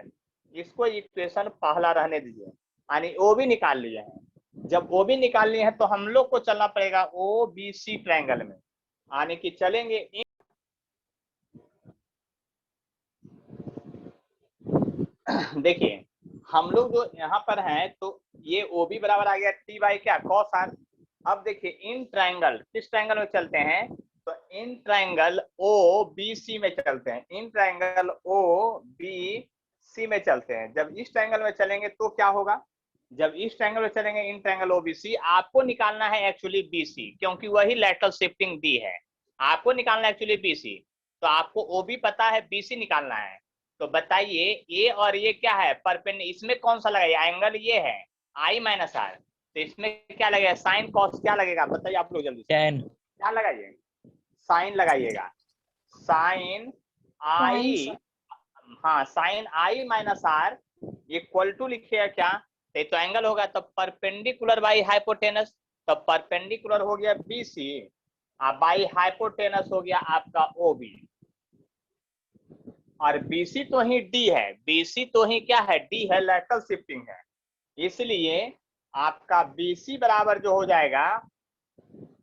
इसको इक्वेशन पहला रहने दीजिए, यानी OB निकाल लिए हैं। जब OB निकाल लिए हैं तो हम लोग को चलना पड़ेगा OBC ट्रायंगल में, यानी कि चलेंगे देखिए हम लोग जो यहाँ पर हैं, तो ये OB बराबर आ गया T बाई क्या? Cos R। अब देखिए इन ट्रायंगल, किस ट्रायंगल में चलते हैं? तो इन ट्रायंगल OBC में चलते हैं। इन ट्रायंगल OBC में चलते हैं। जब इस ट्रायंगल में चलेंगे तो क्या होगा? जब इस ट्रायंगल में चलेंगे, इन ट्रायंगल OBC, आपको निकालना है एक्चुअली BC, क्योंकि वही लैटरल शिफ्टिंग D है। आपको निकालना है एक्चुअली BC, तो आपको OB पता है, BC निकालना है। तो बताइए ये और ये क्या है? परपेंडिकुलर। इसमें कौन सा लगेगा? एंगल ये है I माइनस R, तो इसमें क्या लगेगा? साइन कॉस क्या लगेगा? बताइए आप लोग जल्दी से। टेन। क्या लगाइए? साइन लगाइएगा। साइन I, हाँ sine I minus R equal to लिखिएगा क्या? तो एंगल होगा तो परपेंडिकुलर बाई हाइपोटेनस, तो परपेंडिकुलर हो गया BC, बाई हाइपोटेनस हो गया आपका OB। और BC तो ही D है, BC तो ही क्या है? D है, लैटरल शिफ्टिंग है। इसलिए आपका BC बराबर जो हो जाएगा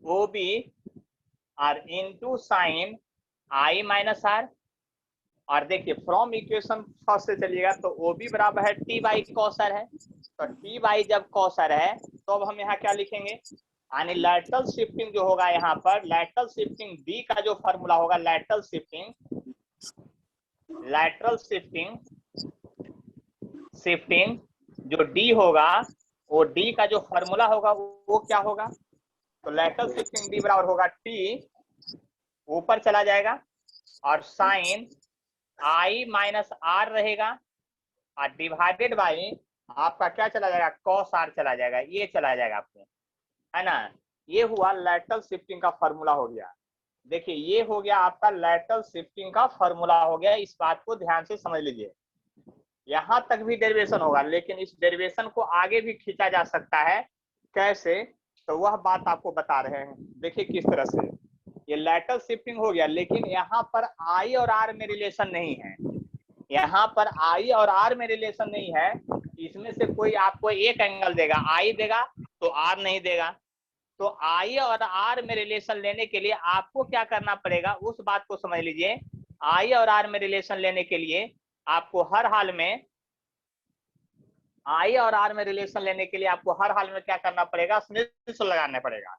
OB और into sine I minus R। और देखिए फ्रॉम इक्वेशन फर्स्ट से चलिएगा तो OB बराबर है T बाई कॉस R है। तो T बाई जब कॉस R है तो अब हम यहाँ क्या लिखेंगे? यानी लैटरल शिफ्टिंग जो होगा यहाँ पर, लैटरल शिफ्टिंग D का जो फॉर्मूला होगा, लैटरल शिफ्टिंग जो D होगा, वो D का जो फॉर्मूला होगा वो क्या होगा? तो लैटरल शिफ्टिंग D बराबर होगा T, ऊपर चला जाएगा, और साइन I माइनस R रहेगा, और डिवाइडेड बाई आपका क्या चला जाएगा? कॉस R चला जाएगा। ये चला जाएगा आपको, है ना? ये हुआ लैटरल शिफ्टिंग का फॉर्मूला हो गया। देखिए ये हो गया आपका लैटरल शिफ्टिंग का फॉर्मूला हो गया। इस बात को ध्यान से समझ लीजिए। यहाँ तक भी डेरिवेशन होगा, लेकिन इस डेरिवेशन को आगे भी खींचा जा सकता है। कैसे? तो वह बात आपको बता रहे हैं। देखिए किस तरह से ये लैटरल शिफ्टिंग हो गया, लेकिन यहाँ पर I और R में रिलेशन नहीं है। यहाँ पर I और R में रिलेशन नहीं है। इसमें से कोई आपको एक एंगल देगा, I देगा तो R नहीं देगा। तो I और R में रिलेशन लेने के लिए आपको क्या करना पड़ेगा, उस बात को समझ लीजिए। I और R में रिलेशन लेने के लिए आपको हर हाल में, I और R में रिलेशन लेने के लिए आपको हर हाल में क्या करना पड़ेगा? स्नेल्स लॉ लगाना पड़ेगा।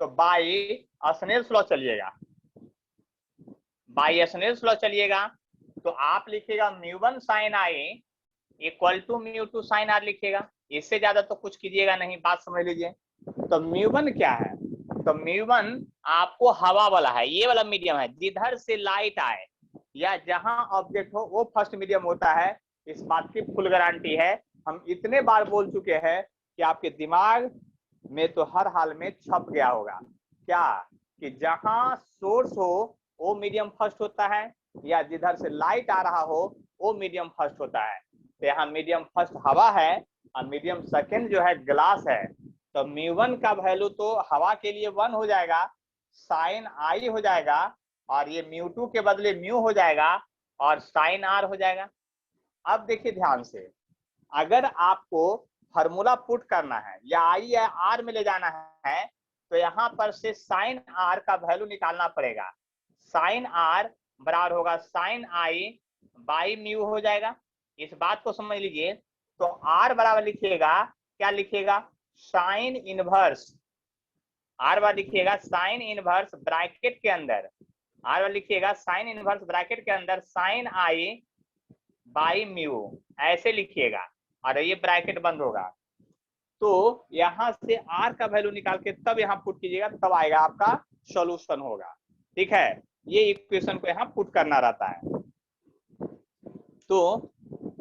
तो बाई स्नेल्स लॉ चलिएगा, बाई स्नेल्स लॉ चलिएगा। तो आप लिखिएगा μ1 sin I equal to μ2 sin R लिखिएगा। इससे ज्यादा तो कुछ कीजिएगा नहीं, बात समझ लीजिए। तो μ1 क्या है? तो μ1 आपको हवा वाला है, ये वाला मीडियम है। जिधर से लाइट आए या जहां ऑब्जेक्ट हो वो फर्स्ट मीडियम होता है। इस बात की फुल गारंटी है। हम इतने बार बोल चुके हैं कि आपके दिमाग में तो हर हाल में छप गया होगा क्या, कि जहां सोर्स हो वो मीडियम फर्स्ट होता है, या जिधर से लाइट आ रहा हो वो मीडियम फर्स्ट होता है। तो यहाँ मीडियम फर्स्ट हवा है और मीडियम सेकंड जो है ग्लास है। तो μ1 का वैल्यू तो हवा के लिए 1 हो जाएगा, साइन I हो जाएगा, और ये μ2 के बदले μ हो जाएगा और साइन R हो जाएगा। अब देखिए ध्यान से, अगर आपको फॉर्मूला पुट करना है या I या R में ले जाना है, तो यहाँ पर से साइन R का वैल्यू निकालना पड़ेगा। साइन R बराबर होगा साइन I बाई μ हो जाएगा। इस बात को समझ लीजिए। तो R बराबर लिखिएगा, क्या लिखिएगा? Sine inverse. R बराबर लिखिएगा साइन इनवर्स ब्रैकेट के अंदर, R बराबर लिखिएगा साइन इनवर्स ब्रैकेट के अंदर साइन I बाई म्यू ऐसे लिखिएगा और ये ब्रैकेट बंद होगा। तो यहां से आर का वैल्यू निकाल के तब यहाँ पुट कीजिएगा, तब आएगा आपका सॉल्यूशन होगा। ठीक है, ये इक्वेशन को यहाँ पुट करना रहता है। तो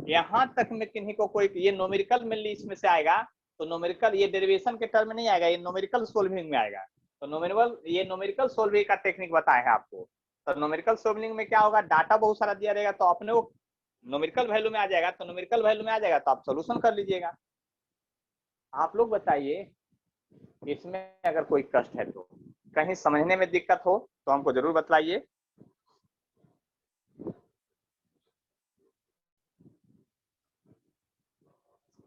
यहां तक में किन्हीं को कोई ये न्यूमेरिकल मेनली इसमें से आएगा, तो न्यूमेरिकल ये डेरिवेशन के टर्म में नहीं आएगा, ये न्यूमेरिकल सोल्विंग में आएगा। तो न्यूमेरिकल सोल्विंग का टेक्निक बताए हैं आपको। तो न्यूमेरिकल सोल्विंग में क्या होगा, डाटा बहुत सारा दिया रहेगा तो अपने वो न्यूमेरिकल वैल्यू में आ जाएगा, तो न्यूमेरिकल वैल्यू में आ जाएगा तो आप सोल्यूशन कर लीजिएगा। आप लोग बताइए इसमें अगर कोई कष्ट है तो, कहीं समझने में दिक्कत हो तो हमको जरूर बतलाइए।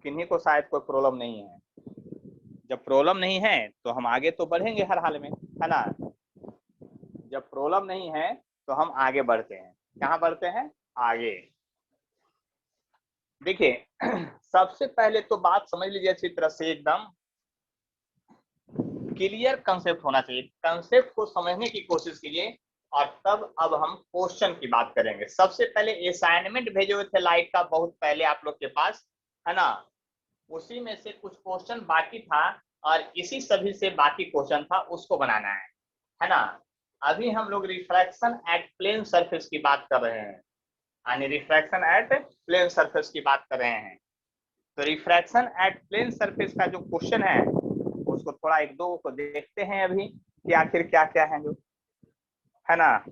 किन्हीं को शायद कोई प्रॉब्लम नहीं है। जब प्रॉब्लम नहीं है तो हम आगे तो बढ़ेंगे हर हाल में, है ना। जब प्रॉब्लम नहीं है तो हम आगे बढ़ते हैं। कहाँ बढ़ते हैं, आगे। देखिए सबसे पहले तो बात समझ लीजिए अच्छी तरह से, एकदम क्लियर कंसेप्ट होना चाहिए। कंसेप्ट को समझने की कोशिश कीजिए और तब अब हम क्वेश्चन की बात करेंगे। सबसे पहले असाइनमेंट भेजे हुए थे लाइट का बहुत पहले आप लोग के पास, है ना। उसी में से कुछ क्वेश्चन बाकी था और इसी सभी से बाकी क्वेश्चन था, उसको बनाना है ना। अभी हम लोग रिफ्रैक्शन एट प्लेन सरफेस की बात कर रहे हैं, यानी रिफ्रैक्शन एट प्लेन सरफेस की बात कर रहे हैं। तो रिफ्रैक्शन एट प्लेन सरफेस का जो क्वेश्चन है उसको थोड़ा एक दो को देखते हैं अभी कि आखिर क्या क्या है जो, है ना।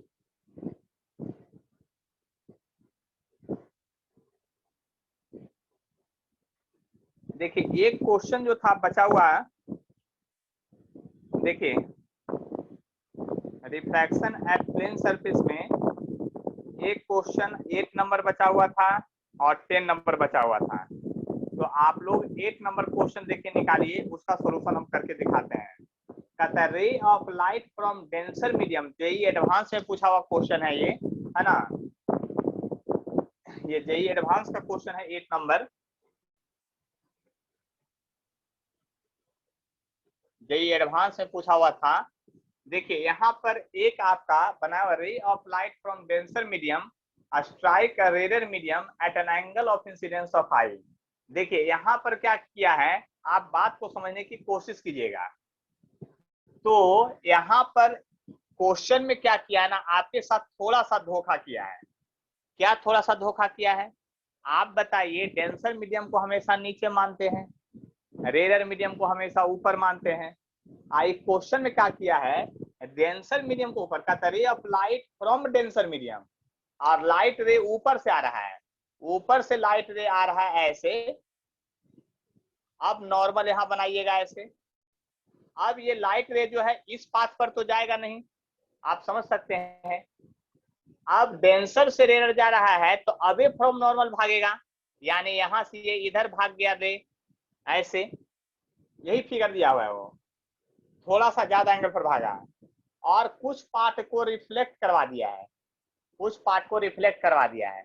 देखिए एक क्वेश्चन जो था बचा हुआ, देखिए रिफ्रैक्शन एट प्लेन सरफेस में एक क्वेश्चन 8 नंबर बचा हुआ था और 10 नंबर बचा हुआ था। तो आप लोग 8 नंबर क्वेश्चन देखिए निकालिए, उसका सॉल्यूशन हम करके दिखाते हैं। कहता है रे of light from denser medium, JEE advance में पूछा हुआ क्वेश्चन है ये, है ना। ये जेईई एडवांस का क्वेश्चन है 8 नंबर। जेईई एडवांस में पूछा हुआ था। देखिए यहाँ पर एक आपका बना हुआ ray of light from denser medium strike a रेडर medium at an angle of incidence of I. देखिए यहाँ पर क्या किया है, आप बात को समझने की कोशिश कीजिएगा। तो यहाँ पर क्वेश्चन में क्या किया है ना, आपके साथ थोड़ा सा धोखा किया है। क्या थोड़ा सा धोखा किया है, आप बताइए। डेंसर मीडियम को हमेशा नीचे मानते हैं, रेडर मीडियम को हमेशा ऊपर मानते हैं। आई क्वेश्चन में क्या किया है, डेंसर मीडियम को ऊपर का रे of light from denser medium, और लाइट रे ऊपर से आ रहा है, ऊपर से लाइट रे आ रहा है ऐसे। अब नॉर्मल यहां बनाइएगा ऐसे। अब ये लाइट रे जो है इस पाथ पर तो जाएगा नहीं, आप समझ सकते हैं। अब डेंसर से रेडर जा रहा है तो अवे फ्रॉम नॉर्मल भागेगा, यानी यहां से ये इधर भाग गया रे ऐसे। यही फिगर दिया हुआ है, वो थोड़ा सा ज्यादा एंगल पर भागा और कुछ पार्ट को रिफ्लेक्ट करवा दिया है, कुछ पार्ट को रिफ्लेक्ट करवा दिया है।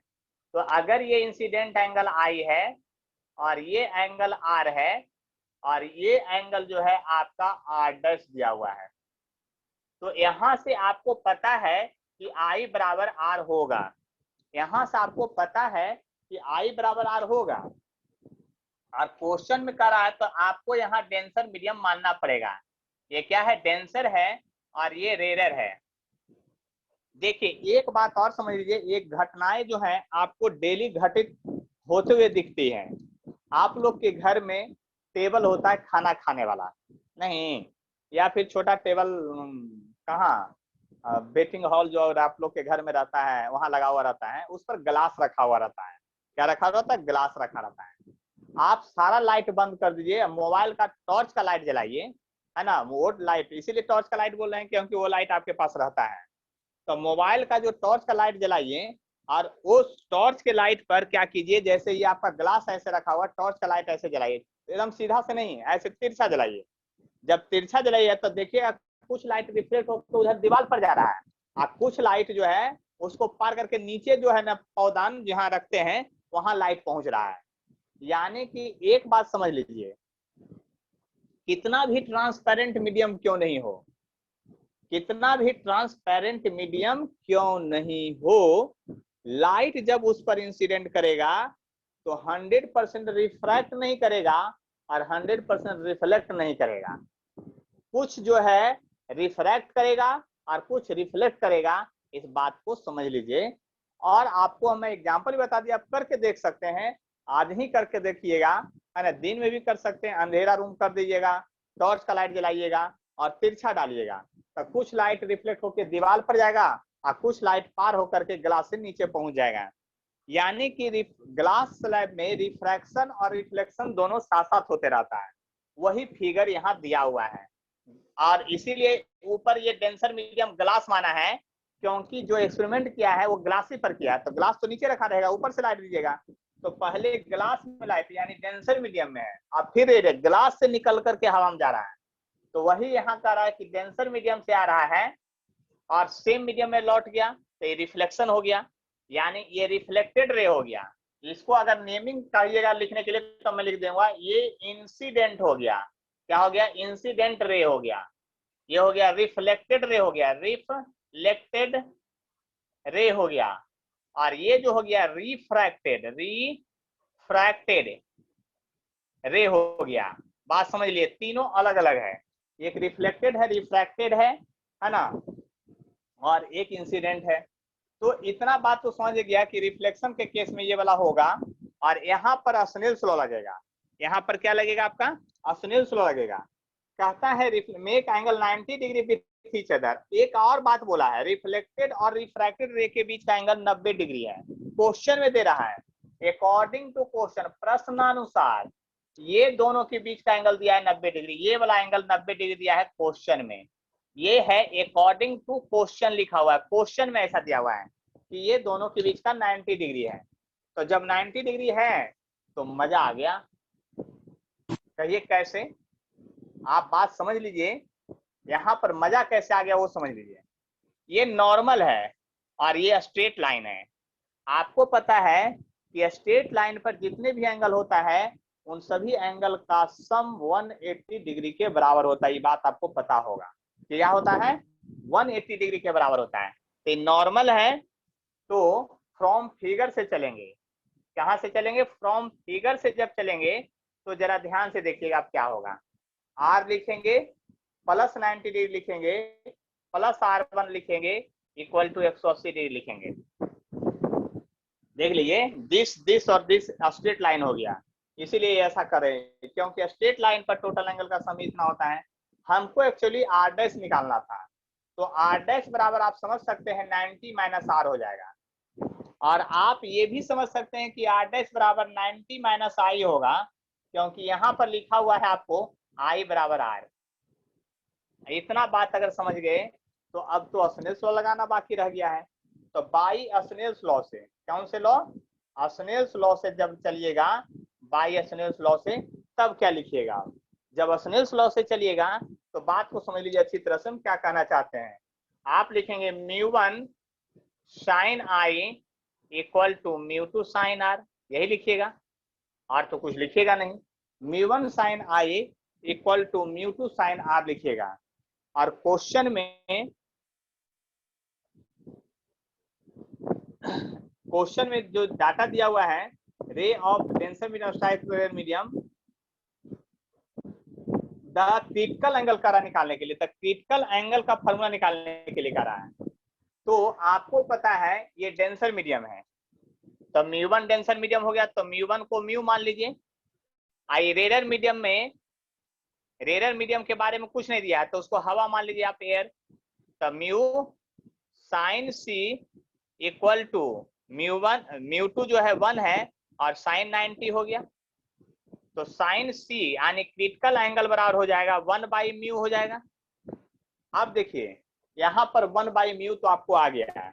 तो अगर ये इंसिडेंट एंगल आई है और ये एंगल आर है और ये एंगल जो है आपका आर डैश दिया हुआ है, तो यहां से आपको पता है कि आई बराबर आर होगा। यहां से आपको पता है कि आई बराबर आर होगा, और क्वेश्चन में कर रहा है तो आपको यहाँ डेंसर मीडियम मानना पड़ेगा। ये क्या है, डेंसर है और ये रेडर है। देखिए एक बात और समझ लीजिए, एक घटनाएं जो है आपको डेली घटित होते हुए दिखती हैं। आप लोग के घर में टेबल होता है खाना खाने वाला, नहीं, या फिर छोटा टेबल कहाँ, वेटिंग हॉल जो आप लोग के घर में रहता है वहां लगा हुआ रहता है, उस पर ग्लास रखा हुआ रहता है। क्या रखा हुआ रहता है, ग्लास रखा रहता है। आप सारा लाइट बंद कर दीजिए, मोबाइल का टॉर्च का लाइट जलाइए, है ना। वो लाइट, इसीलिए टॉर्च का लाइट बोल रहे हैं क्योंकि वो लाइट आपके पास रहता है। तो मोबाइल का जो टॉर्च का लाइट जलाइए और उस टॉर्च के लाइट पर क्या कीजिए, जैसे ये आपका ग्लास ऐसे रखा हुआ, टॉर्च का लाइट ऐसे जलाइए, एकदम सीधा से नहीं, ऐसे तिरछा जलाइए। जब तिरछा जलाइए तो देखिए कुछ लाइट रिफ्लेक्ट होकर उधर दीवार पर जा रहा है, और कुछ लाइट जो है उसको पार करके नीचे जो है ना पौधान जहाँ रखते हैं वहां लाइट पहुंच रहा है। यानी कि एक बात समझ लीजिए, कितना भी ट्रांसपेरेंट मीडियम क्यों नहीं हो, कितना भी ट्रांसपेरेंट मीडियम क्यों नहीं हो, लाइट जब उस पर इंसिडेंट करेगा तो 100% रिफ्रैक्ट नहीं करेगा और 100% रिफ्लेक्ट नहीं करेगा। कुछ जो है रिफ्रैक्ट करेगा और कुछ रिफ्लेक्ट करेगा, इस बात को समझ लीजिए। और आपको मैं एग्जांपल बता दिया, आप करके देख सकते हैं, आज ही करके देखिएगा, है ना। दिन में भी कर सकते हैं, अंधेरा रूम कर दीजिएगा, टॉर्च का लाइट जलाइएगा और तिरछा डालिएगा, तो कुछ लाइट रिफ्लेक्ट होकर दीवार पर जाएगा और कुछ लाइट पार होकर के ग्लास से नीचे पहुंच जाएगा। यानी कि ग्लास स्लैब में रिफ्रैक्शन और रिफ्लेक्शन दोनों साथ साथ होते रहता है। वही फिगर यहाँ दिया हुआ है और इसीलिए ऊपर ये डेंसर मीडियम ग्लास माना है, क्योंकि जो एक्सपेरिमेंट किया है वो ग्लास ही पर किया है, तो ग्लास तो नीचे रखा रहेगा, ऊपर से लाइट दीजिएगा, तो पहले ग्लास में लाइट यानी डेंसर मीडियम में है और फिर ग्लास से निकल करके हवा में जा रहा है। तो वही यहाँ कह रहा है कि डेंसर मीडियम से आ रहा है और सेम मीडियम में लौट गया, तो ये रिफ्लेक्शन हो गया, यानी ये रिफ्लेक्टेड रे हो गया। इसको अगर नेमिंग कहिएगा लिखने के लिए तो मैं लिख दूंगा ये इंसिडेंट हो गया। क्या हो गया? इंसिडेंट रे हो गया। ये हो गया रिफ्लेक्टेड रे हो गया, रिफ्लेक्टेड रे हो गया। और ये जो हो गया रिफ्रैक्टेड रे हो गया। बात समझ लिए, तीनों अलग अलग है, एक रिफ्लेक्टेड है, रिफ्रैक्टेड है ना, और एक इंसिडेंट है। तो इतना बात तो समझ गया कि रिफ्लेक्शन के केस में ये वाला होगा और यहाँ पर स्नेल्स लॉ लगेगा। यहाँ पर क्या लगेगा? आपका स्नेल्स लॉ लगेगा। कहता है make angle 90 degree with each other. एक और बात बोला है, रिफ्लेक्टेड और रिफ्रैक्टेड रे के बीच का एंगल 90 डिग्री है। क्वेश्चन में दे रहा है अकॉर्डिंग टू क्वेश्चन, प्रश्नानुसार ये दोनों के बीच का एंगल दिया है 90 डिग्री। ये वाला एंगल 90 डिग्री दिया है क्वेश्चन में। ये है अकॉर्डिंग टू क्वेश्चन लिखा हुआ है, क्वेश्चन में ऐसा दिया हुआ है कि ये दोनों के बीच का 90 डिग्री है। तो जब 90 डिग्री है तो मजा आ गया। कहिए कैसे? आप बात समझ लीजिए, यहाँ पर मजा कैसे आ गया वो समझ लीजिए। ये नॉर्मल है और ये स्ट्रेट लाइन है। आपको पता है कि स्ट्रेट लाइन पर जितने भी एंगल होता है उन सभी एंगल का सम 180 डिग्री के बराबर होता है। ये बात आपको पता होगा कि क्या होता है, 180 डिग्री के बराबर होता है। तो नॉर्मल है, तो फ्रॉम फिगर से चलेंगे। कहां से चलेंगे? फ्रॉम फिगर से जब चलेंगे तो जरा ध्यान से देखिएगा आप क्या होगा। आर लिखेंगे प्लस 90 डिग्री लिखेंगे, प्लस R1 लिखेंगे इक्वल टू 180 डिग्री लिखेंगे। देख लीजिए, दिस और दिस स्ट्रेट लाइन हो गया। इसीलिए ऐसा करें क्योंकि स्ट्रेट लाइन पर टोटल एंगल का सम इतना होता है। हमको एक्चुअली R डैश निकालना था, तो R डैश बराबर आप समझ सकते हैं 90 माइनस R हो जाएगा। और आप ये भी समझ सकते हैं कि R डैश बराबर 90 माइनस I होगा, क्योंकि यहाँ पर लिखा हुआ है आपको I बराबर R। इतना बात अगर समझ गए तो अब तो स्नेल्स लॉ लगाना बाकी रह गया है। तो बाई स्नेल्स लॉ से, कौन से लॉ? स्नेल्स लॉ से जब चलिएगा, बाई स्नेल्स लॉ से, तब क्या लिखिएगा? जब स्नेल्स लॉ से चलिएगा तो बात को समझ लीजिए अच्छी तरह से, हम क्या कहना चाहते हैं। आप लिखेंगे μ1 sin I equal to μ2 sin R, यही लिखिएगा और तो कुछ लिखिएगा नहीं। μ1 sin I equal to μ2 sin R लिखिएगा। और क्वेश्चन में जो डाटा दिया हुआ है, ray of denser medium the critical angle करा निकालने के लिए, द क्रिटिकल एंगल का फॉर्मूला निकालने के लिए करा है। तो आपको पता है ये डेंसर मीडियम है, तो μ1 डेंसर मीडियम हो गया, तो μ1 को म्यू मान लीजिए। आई रेयर मीडियम के बारे में कुछ नहीं दिया है तो उसको हवा मान लीजिए आप, एयर। तो mu sine C equal to μ2 जो है 1 है और साइन 90 हो गया। तो साइन सी यानी क्रिटिकल एंगल बराबर हो जाएगा 1/μ हो जाएगा। अब देखिए यहाँ पर 1/μ तो आपको आ गया है।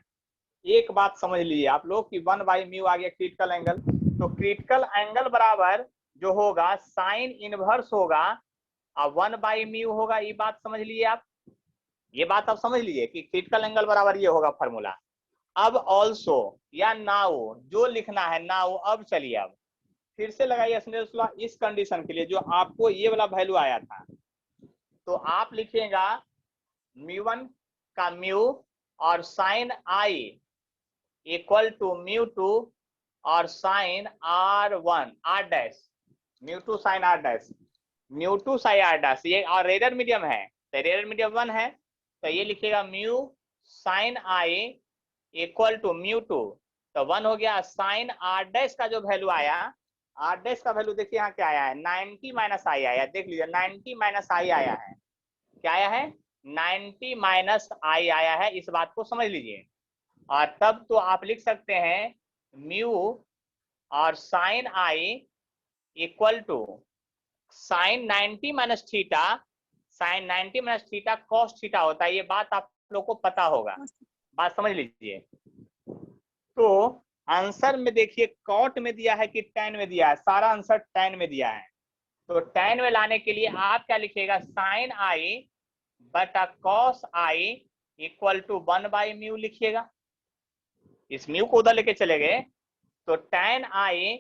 एक बात समझ लीजिए आप लोग कि 1/μ आ गया क्रिटिकल एंगल, तो क्रिटिकल एंगल बराबर जो होगा साइन इनवर्स होगा और 1/μ होगा। ये बात समझ लीजिए आप, ये बात आप समझ लीजिए कि क्रिटिकल एंगल बराबर ये होगा फॉर्मूला। अब ऑल्सो या नाउ जो लिखना है, नाउ अब चलिए अब फिर से लगाइए स्नेल्स लॉ इस कंडीशन के लिए जो आपको ये वाला वैल्यू आया था। तो आप लिखिएगा μ1 का म्यू और sine I equal to mu two और sine R1 R dash, mu two sine R dash, mu two sine R dash, ये और रेयर मीडियम है तो रेयर मीडियम 1 है तो ये लिखिएगा mu sine I equal to mu two, तो 1 हो गया। साइन R डैश का जो वैल्यू आया, R डैश का वैल्यू देखिए यहाँ क्या आया है 90 माइनस I आया, देख लीजिए 90 माइनस I आया है, क्या आया है 90 माइनस I आया है, इस बात को समझ लीजिए। और तब तो आप लिख सकते हैं म्यू और sine I equal to sine 90 minus theta, sine 90 minus theta cos theta होता है, ये बात आप लोग को पता होगा, बात समझ लीजिए। तो आंसर में देखिए कॉट में दिया है कि tan में दिया है, सारा आंसर tan में दिया है, तो tan में लाने के लिए आप क्या लिखिएगा साइन I बटा cos I equal to 1 by mu लिखिएगा। इस म्यू को उधर लेके चले गए तो tan I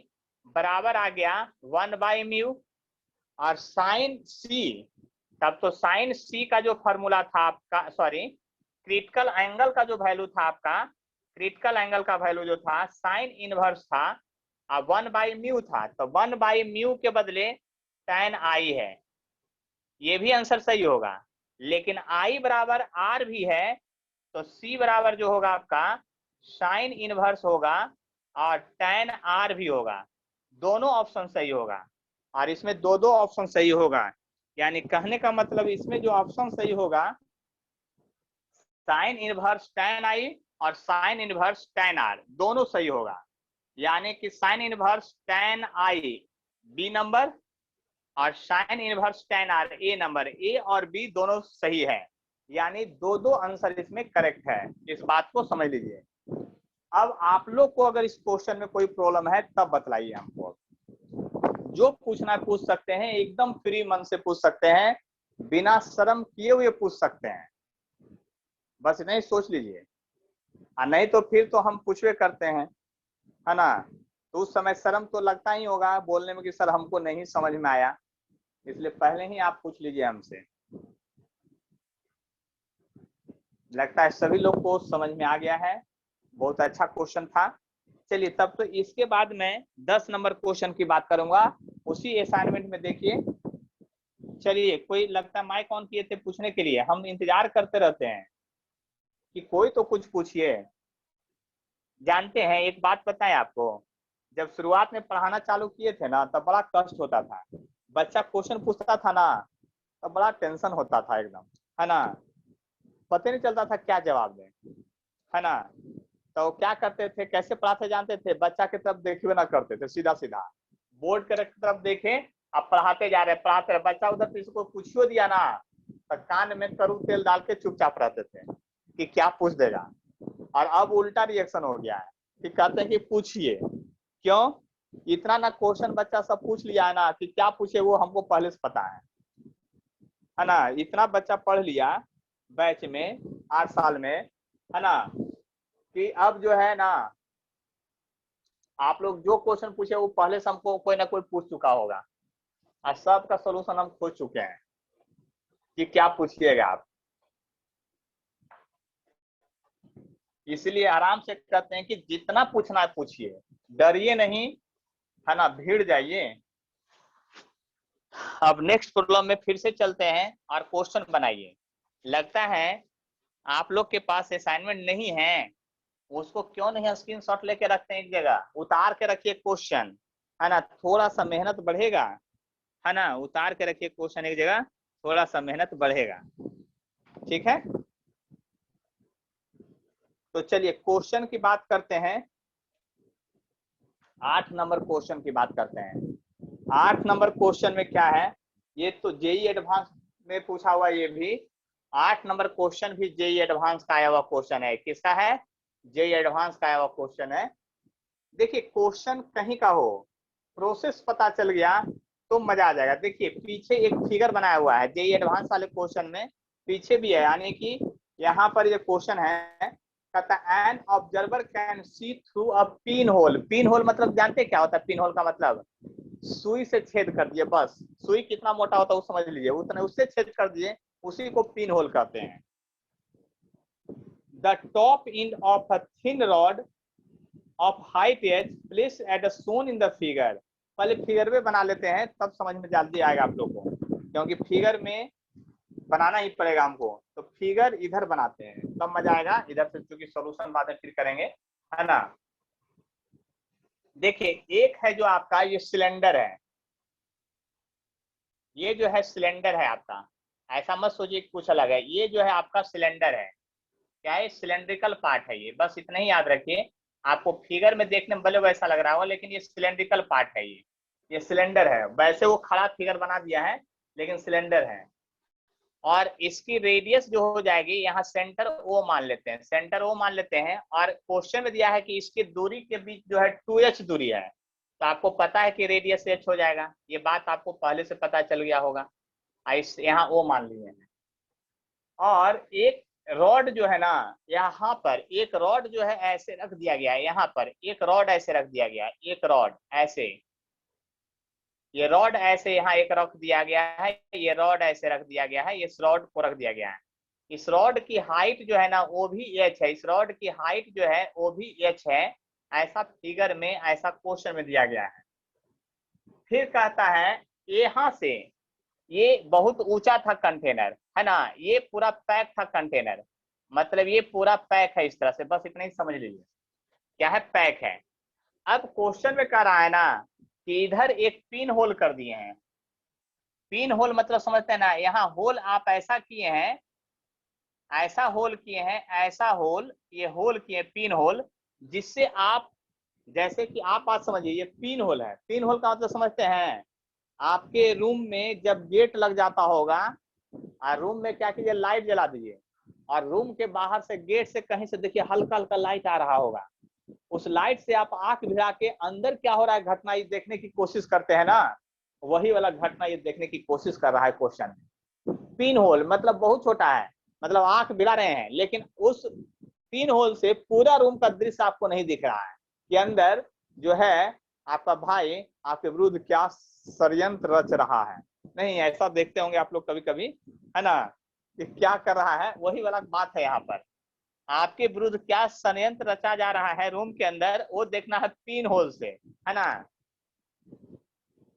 बराबर आ गया 1 बाई म्यू और साइन C, तब तो साइन C का जो फॉर्मूला था आपका, सॉरी क्रिटिकल एंगल का जो वैल्यू था आपका, क्रिटिकल एंगल का वैल्यू जो था साइन इनवर्स था और 1 बाई म्यू था, तो 1 बाई म्यू के बदले tan I है, ये भी आंसर सही होगा। लेकिन I बराबर R भी है तो C बराबर जो होगा आपका साइन इनवर्स होगा और tan R भी होगा, दोनों ऑप्शन सही होगा। और इसमें दो ऑप्शन सही होगा, यानी कहने का मतलब इसमें जो ऑप्शन सही होगा साइन इनवर्स tan I और साइन इनवर्स tan R दोनों सही होगा, यानी कि sine inverse tan I B number और sine inverse tan R A number, A और B दोनों सही है, यानी दो आंसर इसमें करेक्ट है, इस बात को समझ लीजिए। अब आप लोग को अगर इस क्वेश्चन में कोई प्रॉब्लम है तब बतलाइए हमको, जो पूछना पूछ सकते हैं, एकदम फ्री मन से पूछ सकते हैं, बिना शर्म किए हुए पूछ सकते हैं, बस नहीं सोच लीजिए, और नहीं तो फिर तो हम पूछवे करते हैं, है ना, तो उस समय शर्म तो लगता ही होगा बोलने में कि सर हमको नहीं समझ में आया, इसलिए पहले ही आप पूछ लीजिए हमसे। लगता है सभी लोग को समझ में आ गया है, बहुत अच्छा क्वेश्चन था। चलिए तब तो इसके बाद मैं 10 नंबर क्वेश्चन की बात करूंगा उसी असाइनमेंट में। देखिए चलिए, कोई लगता है माइक ऑन किए थे पूछने के लिए, हम इंतजार करते रहते हैं कि कोई तो कुछ पूछिए। जानते हैं एक बात पता है आपको, जब शुरुआत में पढ़ाना चालू किए थे ना तब बड़ा कष्ट होता था, बच्चा क्वेश्चन पूछता था ना तब बड़ा टेंशन होता था एकदम, है ना, पता नहीं चलता था क्या जवाब दें, है ना। तो क्या करते थे, कैसे पढ़ाते जानते थे, बच्चा की तरफ देखे ना करते थे, सीधा सीधा बोर्ड के तरफ देखे, अब पढ़ाते जा रहे पढ़ाते रहे, बच्चा उधर किसी को पूछियो दिया ना तो कान में करू तेल डाल के चुपचाप रहते थे कि क्या पूछ देगा। और अब उल्टा रिएक्शन हो गया है कि कहते हैं कि पूछिए, क्यों, इतना ना क्वेश्चन बच्चा सब पूछ लिया है ना कि क्या पूछे वो हमको पहले से पता है ना, इतना बच्चा पढ़ लिया बैच में 8 साल में, है ना, कि अब जो है ना आप लोग जो क्वेश्चन पूछे वो पहले से हमको कोई ना कोई पूछ चुका होगा और सबका सलूशन हम खोज चुके हैं कि क्या पूछिएगा आप। इसलिए आराम से कहते हैं कि जितना पूछना है पूछिए, डरिए नहीं, है ना, भीड़ जाइए। अब नेक्स्ट प्रॉब्लम में फिर से चलते हैं और क्वेश्चन बनाइए। लगता है आप लोग के पास असाइनमेंट नहीं है, उसको क्यों नहीं स्क्रीनशॉट लेके रखते हैं, एक जगह उतार के रखिए क्वेश्चन, है ना, थोड़ा सा मेहनत बढ़ेगा, है ना, उतार के रखिए क्वेश्चन एक जगह, थोड़ा सा मेहनत बढ़ेगा, ठीक है। तो चलिए क्वेश्चन की बात करते हैं, 8 नंबर क्वेश्चन की बात करते हैं। 8 नंबर क्वेश्चन में क्या है, ये तो जेईई एडवांस में पूछा हुआ, ये भी 8 नंबर क्वेश्चन भी जेईई एडवांस का आया हुआ क्वेश्चन है। किसका है, जेईई एडवांस का आया हुआ क्वेश्चन है। देखिए क्वेश्चन कहीं का हो, प्रोसेस पता चल गया तो मजा आ जाएगा। देखिए पीछे एक फिगर बनाया हुआ है जेईई एडवांस वाले क्वेश्चन में, पीछे भी है, यानी कि यहाँ पर ये क्वेश्चन है, कहता है an observer can see through a pin hole. Pin hole मतलब जानते क्या होता है, पिन होल का मतलब सुई से छेद कर दिए, बस सुई कितना मोटा होता है वो समझ लीजिए, उतने उससे छेद कर दिए, उसी को पिन होल कहते हैं। The top end of a thin rod of height H place at shown in the figure. पहले फिगर में बना लेते हैं तब समझ में जल्दी आएगा आप लोग को, क्योंकि फिगर में बनाना ही पड़ेगा हमको। तो फिगर इधर बनाते हैं तब मजा आएगा, इधर से चूंकि सॉल्यूशन बाद में फिर करेंगे, है ना। देखिए एक है जो आपका ये सिलेंडर है, ये जो है सिलेंडर है आपका, ऐसा मत सोचिए कुछ अलग है। ये जो है आपका सिलेंडर है, क्या है, सिलेंड्रिकल पार्ट है ये, बस इतना ही याद रखिए। आपको फिगर में देखने में भले वैसा लग रहा होगा लेकिन ये सिलेंड्रिकल पार्ट है, ये सिलेंडर है। वैसे वो खड़ा फिगर बना दिया है लेकिन सिलेंडर है। और इसकी रेडियस जो हो जाएगी, यहाँ सेंटर ओ मान लेते हैं, सेंटर ओ मान लेते हैं। और क्वेश्चन में दिया है कि इसकी दूरी के बीच जो है 2h दूरी है, तो आपको पता है कि रेडियस h हो जाएगा, ये बात आपको पहले से पता चल गया होगा। यहाँ ओ मान लिए हैं। और एक रॉड जो है ना, यहाँ पर एक रॉड जो है ऐसे रख दिया गया है, यहाँ पर एक रॉड ऐसे रख दिया गया है, एक रॉड ऐसे, ये रॉड ऐसे यहाँ एक रख दिया गया है, ये रॉड ऐसे रख दिया गया है, इस रॉड को रख दिया गया है। इस रॉड की हाइट जो है ना वो भी h है, इस रॉड की हाइट जो है वो भी h है। ऐसा फिगर में, ऐसा क्वेश्चन में दिया गया है। फिर कहता है यहाँ से ये बहुत ऊंचा था कंटेनर, है ना, ये पूरा पैक था कंटेनर, मतलब ये पूरा पैक है इस तरह से, बस इतना ही समझ लीजिए क्या है, पैक है। अब क्वेश्चन में कह रहा है ना कि इधर एक पिन होल कर दिए हैं। पिन होल मतलब समझते हैं ना, यहाँ होल आप ऐसा किए हैं, ऐसा होल किए हैं, ऐसा होल, ये होल किए पिन होल, जिससे आप, जैसे कि आप बात समझिए, ये पिन होल है। पिन होल का मतलब समझते हैं, आपके रूम में जब गेट लग जाता होगा और रूम में क्या कीजिए, लाइट जला दीजिए, और रूम के बाहर से गेट से कहीं से देखिए हल्का हल्का लाइट आ रहा होगा, उस लाइट से आप आंख भिड़ा के अंदर क्या हो रहा है घटना ये देखने की कोशिश करते हैं ना, वही वाला घटना ये देखने की कोशिश कर रहा है क्वेश्चन में। पिन होल मतलब बहुत छोटा है, मतलब आंख भिड़ा रहे हैं, लेकिन उस पिन होल से पूरा रूम का दृश्य आपको नहीं दिख रहा है कि अंदर जो है आपका भाई आपके विरुद्ध क्या षड्यंत्र रच रहा है। नहीं, ऐसा देखते होंगे आप लोग कभी कभी, है ना, कि क्या कर रहा है, वही वाला बात है। यहाँ पर आपके विरुद्ध क्या षड्यंत्र रचा जा रहा है रूम के अंदर, वो देखना है पिन होल से, है ना।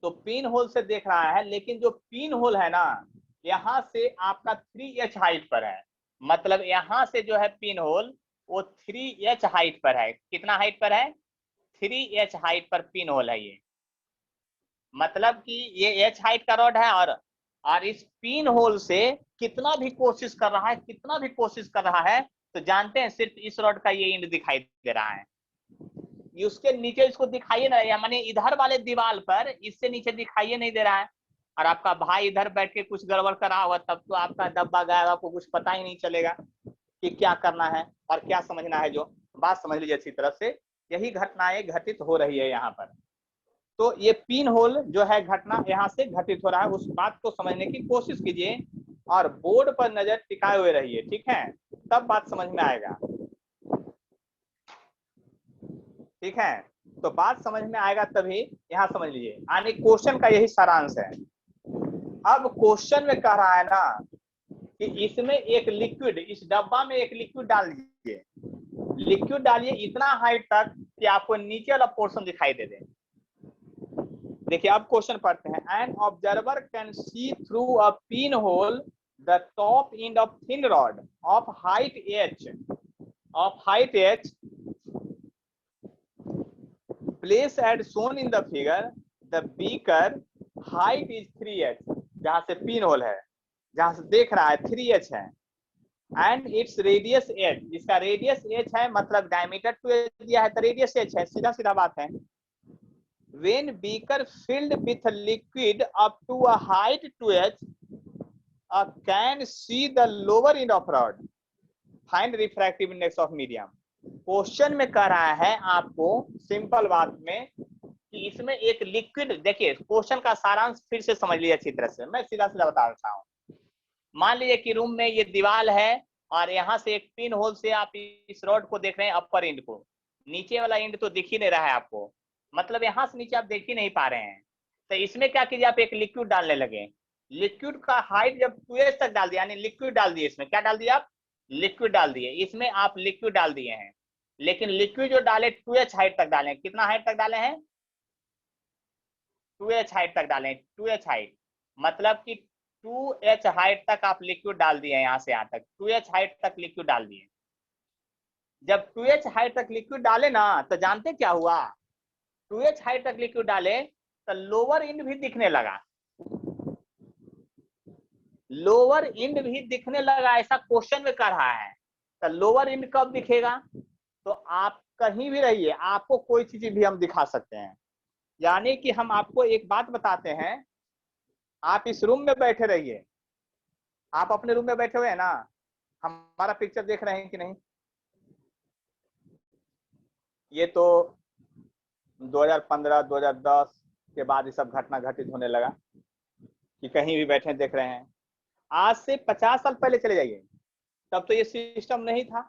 तो पिन होल से देख रहा है, लेकिन जो पिन होल है ना, यहाँ से आपका 3h हाइट पर है, मतलब यहाँ से जो है पिन होल वो 3h हाइट पर है। कितना हाइट पर है, 3h हाइट पर पिन होल है ये, मतलब कि ये h हाइट का रॉड है, और इस पिन होल से कितना भी कोशिश कर रहा है, कितना भी कोशिश कर रहा है, तो जानते हैं सिर्फ इस रॉड का ये इंड दिखाई दे रहा है, उसके नीचे इसको दिखाई ना, माने इधर वाले दीवार पर इससे नीचे दिखाई नहीं दे रहा है। और आपका भाई इधर बैठ के कुछ गड़बड़ कर रहा होगा, तब तो आपका डब्बा गायब, आपको कुछ पता ही नहीं चलेगा कि क्या करना है और क्या समझना है। जो बात समझ लीजिए अच्छी तरह से, यही घटनाएं घटित हो रही है यहाँ पर। तो ये पिन होल जो है घटना यहाँ से घटित हो रहा है, उस बात को समझने की कोशिश कीजिए और बोर्ड पर नजर टिकाए हुए रहिए, ठीक है, तब बात समझ में आएगा। ठीक है, तो बात समझ में आएगा तभी, यहाँ समझ लीजिए, यानी क्वेश्चन का यही सारांश है। अब क्वेश्चन में कह रहा है ना कि इसमें एक लिक्विड, इस डब्बा में एक लिक्विड डाल दीजिए, लिक्विड डालिए इतना हाइट तक कि आपको नीचे वाला पोर्शन दिखाई दे दे। देखिए अब क्वेश्चन पढ़ते हैं। An observer can see through a pin hole the top end of thin rod of height h place as shown in the figure. The beaker height is 3h, जहां से पिन होल है, जहां से देख रहा है 3h है, and its radius h, इसका रेडियस h है, मतलब डायमीटर 2h दिया है तो रेडियस h है, सीधा सीधा बात है। When beaker filled with liquid up to a height 2h, can see the lower end of rod. Find refractive index of medium. Question में कह रहा है आपको सिंपल बात में कि इसमें एक लिक्विड, देखिए क्वेश्चन का सारांश फिर से समझ लीजिए अच्छी तरह से, मैं सीधा सीधा बता रहा हूँ। मान लीजिए कि रूम में ये दीवार है और यहाँ से एक पिन होल से आप इस रॉड को देख रहे हैं, अपर एंड को, नीचे वाला एंड तो दिख ही नहीं रहा है आपको, मतलब यहाँ से नीचे आप देख ही नहीं पा रहे हैं। तो इसमें क्या कीजिए, आप एक लिक्विड डालने लगे, लिक्विड का हाइट जब 2h तक डाल दिया, यानी लिक्विड डाल दिए, इसमें क्या डाल दिया आप, लिक्विड डाल दिए, इसमें आप लिक्विड डाल दिए हैं। लेकिन लिक्विड जो डाले 2h हाइट तक डाले, कितना हाइट तक डाले हैं? 2h हाइट तक डाले, 2h हाइट मतलब कि 2h हाइट तक आप लिक्विड डाल दिए, यहाँ से यहाँ तक 2h हाइट तक लिक्विड डाल दिए। जब 2h हाइट तक लिक्विड डाले ना तो जानते क्या हुआ? 2h हाइट तक लिक्विड डाले तो लोअर इंड भी दिखने लगा, लोअर इंड भी दिखने लगा, ऐसा क्वेश्चन में कर रहा है। तो लोअर इंड कब दिखेगा? तो आप कहीं भी रहिए, आपको कोई चीज भी हम दिखा सकते हैं। यानी कि हम आपको एक बात बताते हैं, आप इस रूम में बैठे रहिए, आप अपने रूम में बैठे हुए हैं ना, हमारा पिक्चर देख रहे हैं कि नहीं? ये तो 2015 2010 के बाद ये सब घटना घटित होने लगा कि कहीं भी बैठे देख रहे हैं। आज से 50 साल पहले चले जाइए, तब तो ये सिस्टम नहीं था।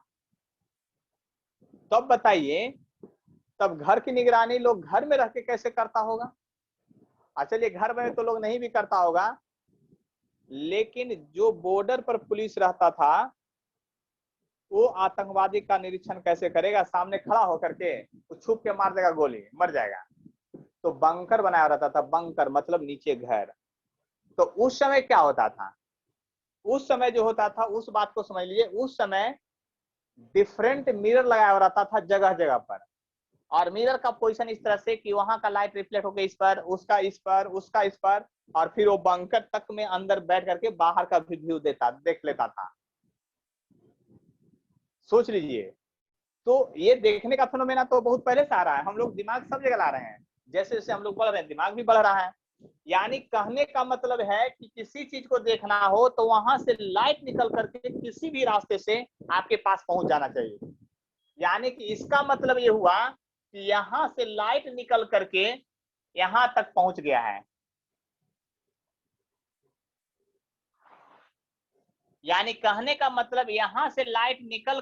तब बताइए, तब घर की निगरानी लोग घर में रह के कैसे करता होगा? चलिए घर में तो लोग नहीं भी करता होगा, लेकिन जो बॉर्डर पर पुलिस रहता था वो आतंकवादी का निरीक्षण कैसे करेगा? सामने खड़ा होकर के वो छुप के मार देगा, गोली मर जाएगा। तो बंकर बनाया रहता था, बंकर मतलब नीचे घर। तो उस समय क्या होता था? उस समय जो होता था, उस बात को समझ लीजिए, उस समय डिफरेंट मिरर लगाया रहता था जगह जगह पर, और मिरर का पोजीशन इस तरह से कि वहां का लाइट रिफ्लेक्ट होकर इस पर, उसका इस पर, उसका इस पर, और फिर वो बंकर तक में अंदर बैठ करके बाहर का भी व्यू देख लेता था। सोच लीजिए, तो ये देखने का फेनोमेना तो बहुत पहले से आ रहा है, हम लोग दिमाग सब जगह ला रहे हैं, जैसे जैसे हम लोग बढ़ रहे हैं दिमाग भी बढ़ रहा है। यानी कहने का मतलब है कि किसी चीज को देखना हो तो वहां से लाइट निकल करके किसी भी रास्ते से आपके पास पहुंच जाना चाहिए। यानी कि इसका मतलब ये हुआ कि यहां से लाइट निकल करके यहां तक पहुंच गया है। यानी कहने का मतलब यहां से लाइट निकल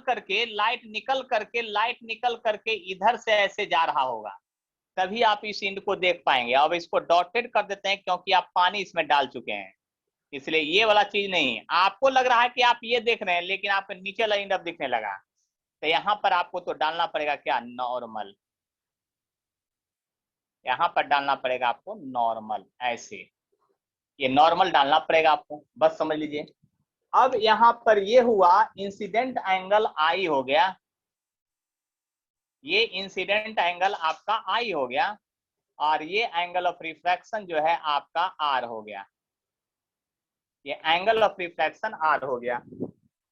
करके इधर से ऐसे जा रहा होगा, तभी आप इस इंड को देख पाएंगे। अब इसको डॉटेड कर देते हैं क्योंकि आप पानी इसमें डाल चुके हैं, इसलिए ये वाला चीज नहीं। आपको लग रहा है कि आप ये देख रहे हैं, लेकिन आपको नीचे वाला इंड अब दिखने लगा, तो यहाँ पर आपको तो डालना पड़ेगा क्या? नॉर्मल। यहाँ पर डालना पड़ेगा आपको नॉर्मल, ऐसे ये नॉर्मल डालना पड़ेगा आपको, बस समझ लीजिए। अब यहाँ पर ये हुआ इंसिडेंट एंगल आई हो गया, ये इंसिडेंट एंगल आपका आई हो गया, और ये एंगल ऑफ रिफ्रैक्शन जो है आपका आर हो गया, ये एंगल ऑफ रिफ्रैक्शन आर हो गया।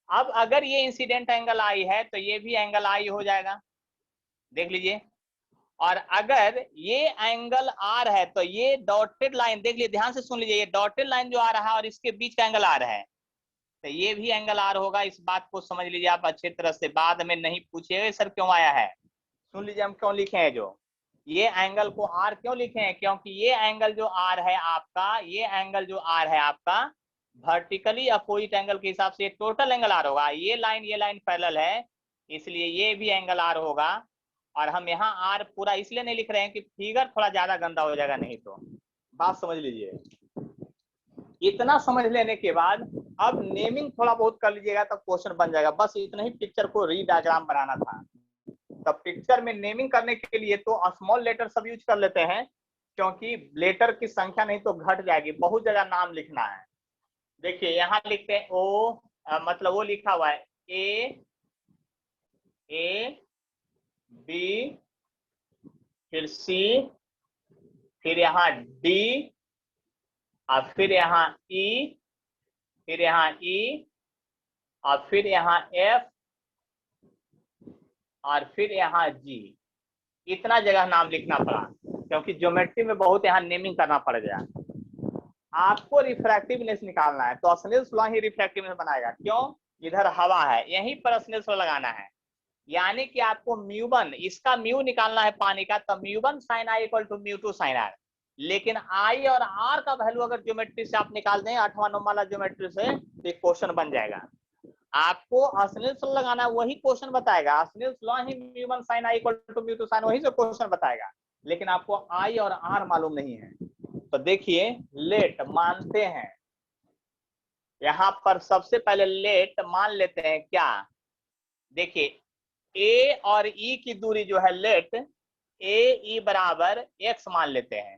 अब अगर ये इंसिडेंट एंगल आई है तो ये भी एंगल आई हो जाएगा, देख लीजिए। और अगर ये एंगल आर है तो ये डॉटेड लाइन देख लीजिए, ध्यान से सुन लीजिए, ये डॉटेड लाइन जो आ रहा है और इसके बीच का एंगल आर है, तो ये भी एंगल आर होगा। इस बात को समझ लीजिए आप अच्छी तरह से, बाद में नहीं पूछिएगा सर क्यों आया है। सुन लीजिए हम क्यों लिखे हैं, जो ये एंगल को आर क्यों लिखे हैं, क्योंकि ये एंगल जो आर है आपका, ये एंगल जो आर है आपका वर्टिकली अपोजिट एंगल के हिसाब से टोटल एंगल आर होगा। ये लाइन पैरेलल है, इसलिए ये भी एंगल आर होगा। और हम यहाँ आर पूरा इसलिए नहीं लिख रहे हैं कि फिगर थोड़ा ज्यादा गंदा हो जाएगा, नहीं तो बात समझ लीजिए। इतना समझ लेने के बाद अब नेमिंग थोड़ा बहुत कर लीजिएगा तब क्वेश्चन बन जाएगा। बस इतना ही पिक्चर को रीडायग्राम बनाना था। तब पिक्चर में नेमिंग करने के लिए तो स्मॉल लेटर सब यूज कर लेते हैं, क्योंकि लेटर की संख्या नहीं तो घट जाएगी, बहुत जगह नाम लिखना है। देखिए यहाँ लिखते हैं ओ, मतलब वो लिखा हुआ है ए बी, फिर सी, फिर यहाँ डी, और फिर यहाँ ई, फिर यहाँ ई, और फिर यहाँ एफ, और फिर यहाँ जी। इतना जगह नाम लिखना पड़ा क्योंकि ज्योमेट्री में बहुत यहाँ नेमिंग करना पड़ गया। आपको रिफ्रैक्टिवनेस निकालना है तो स्नेल्स लॉ ही रिफ्रैक्टिवनेस बनाएगा। क्यों? इधर हवा है, यहीं पर स्नेल्स लॉ लगाना है। यानी कि आपको म्यू1, इसका म्यू निकालना है पानी का, तो म्यू1 sin i इक्वल टू म्यू2 sin r। लेकिन आई और आर का वैल्यू अगर ज्योमेट्री से आप निकाल दें, 8वां 9वां वाला ज्योमेट्री से, तो क्वेश्चन बन जाएगा। आपको स्नेल्स लॉ लगाना है, वही क्वेश्चन बताएगा। स्नेल्स लॉ ही म्यू1 sin i इक्वल टू म्यू2 sin, वही से क्वेश्चन बताएगा। लेकिन आपको आई और आर मालूम नहीं है। तो देखिए लेट मानते हैं, यहाँ पर सबसे पहले लेट मान लेते हैं क्या। देखिए ए और ई की दूरी जो है लेट ए ई बराबर x मान लेते हैं।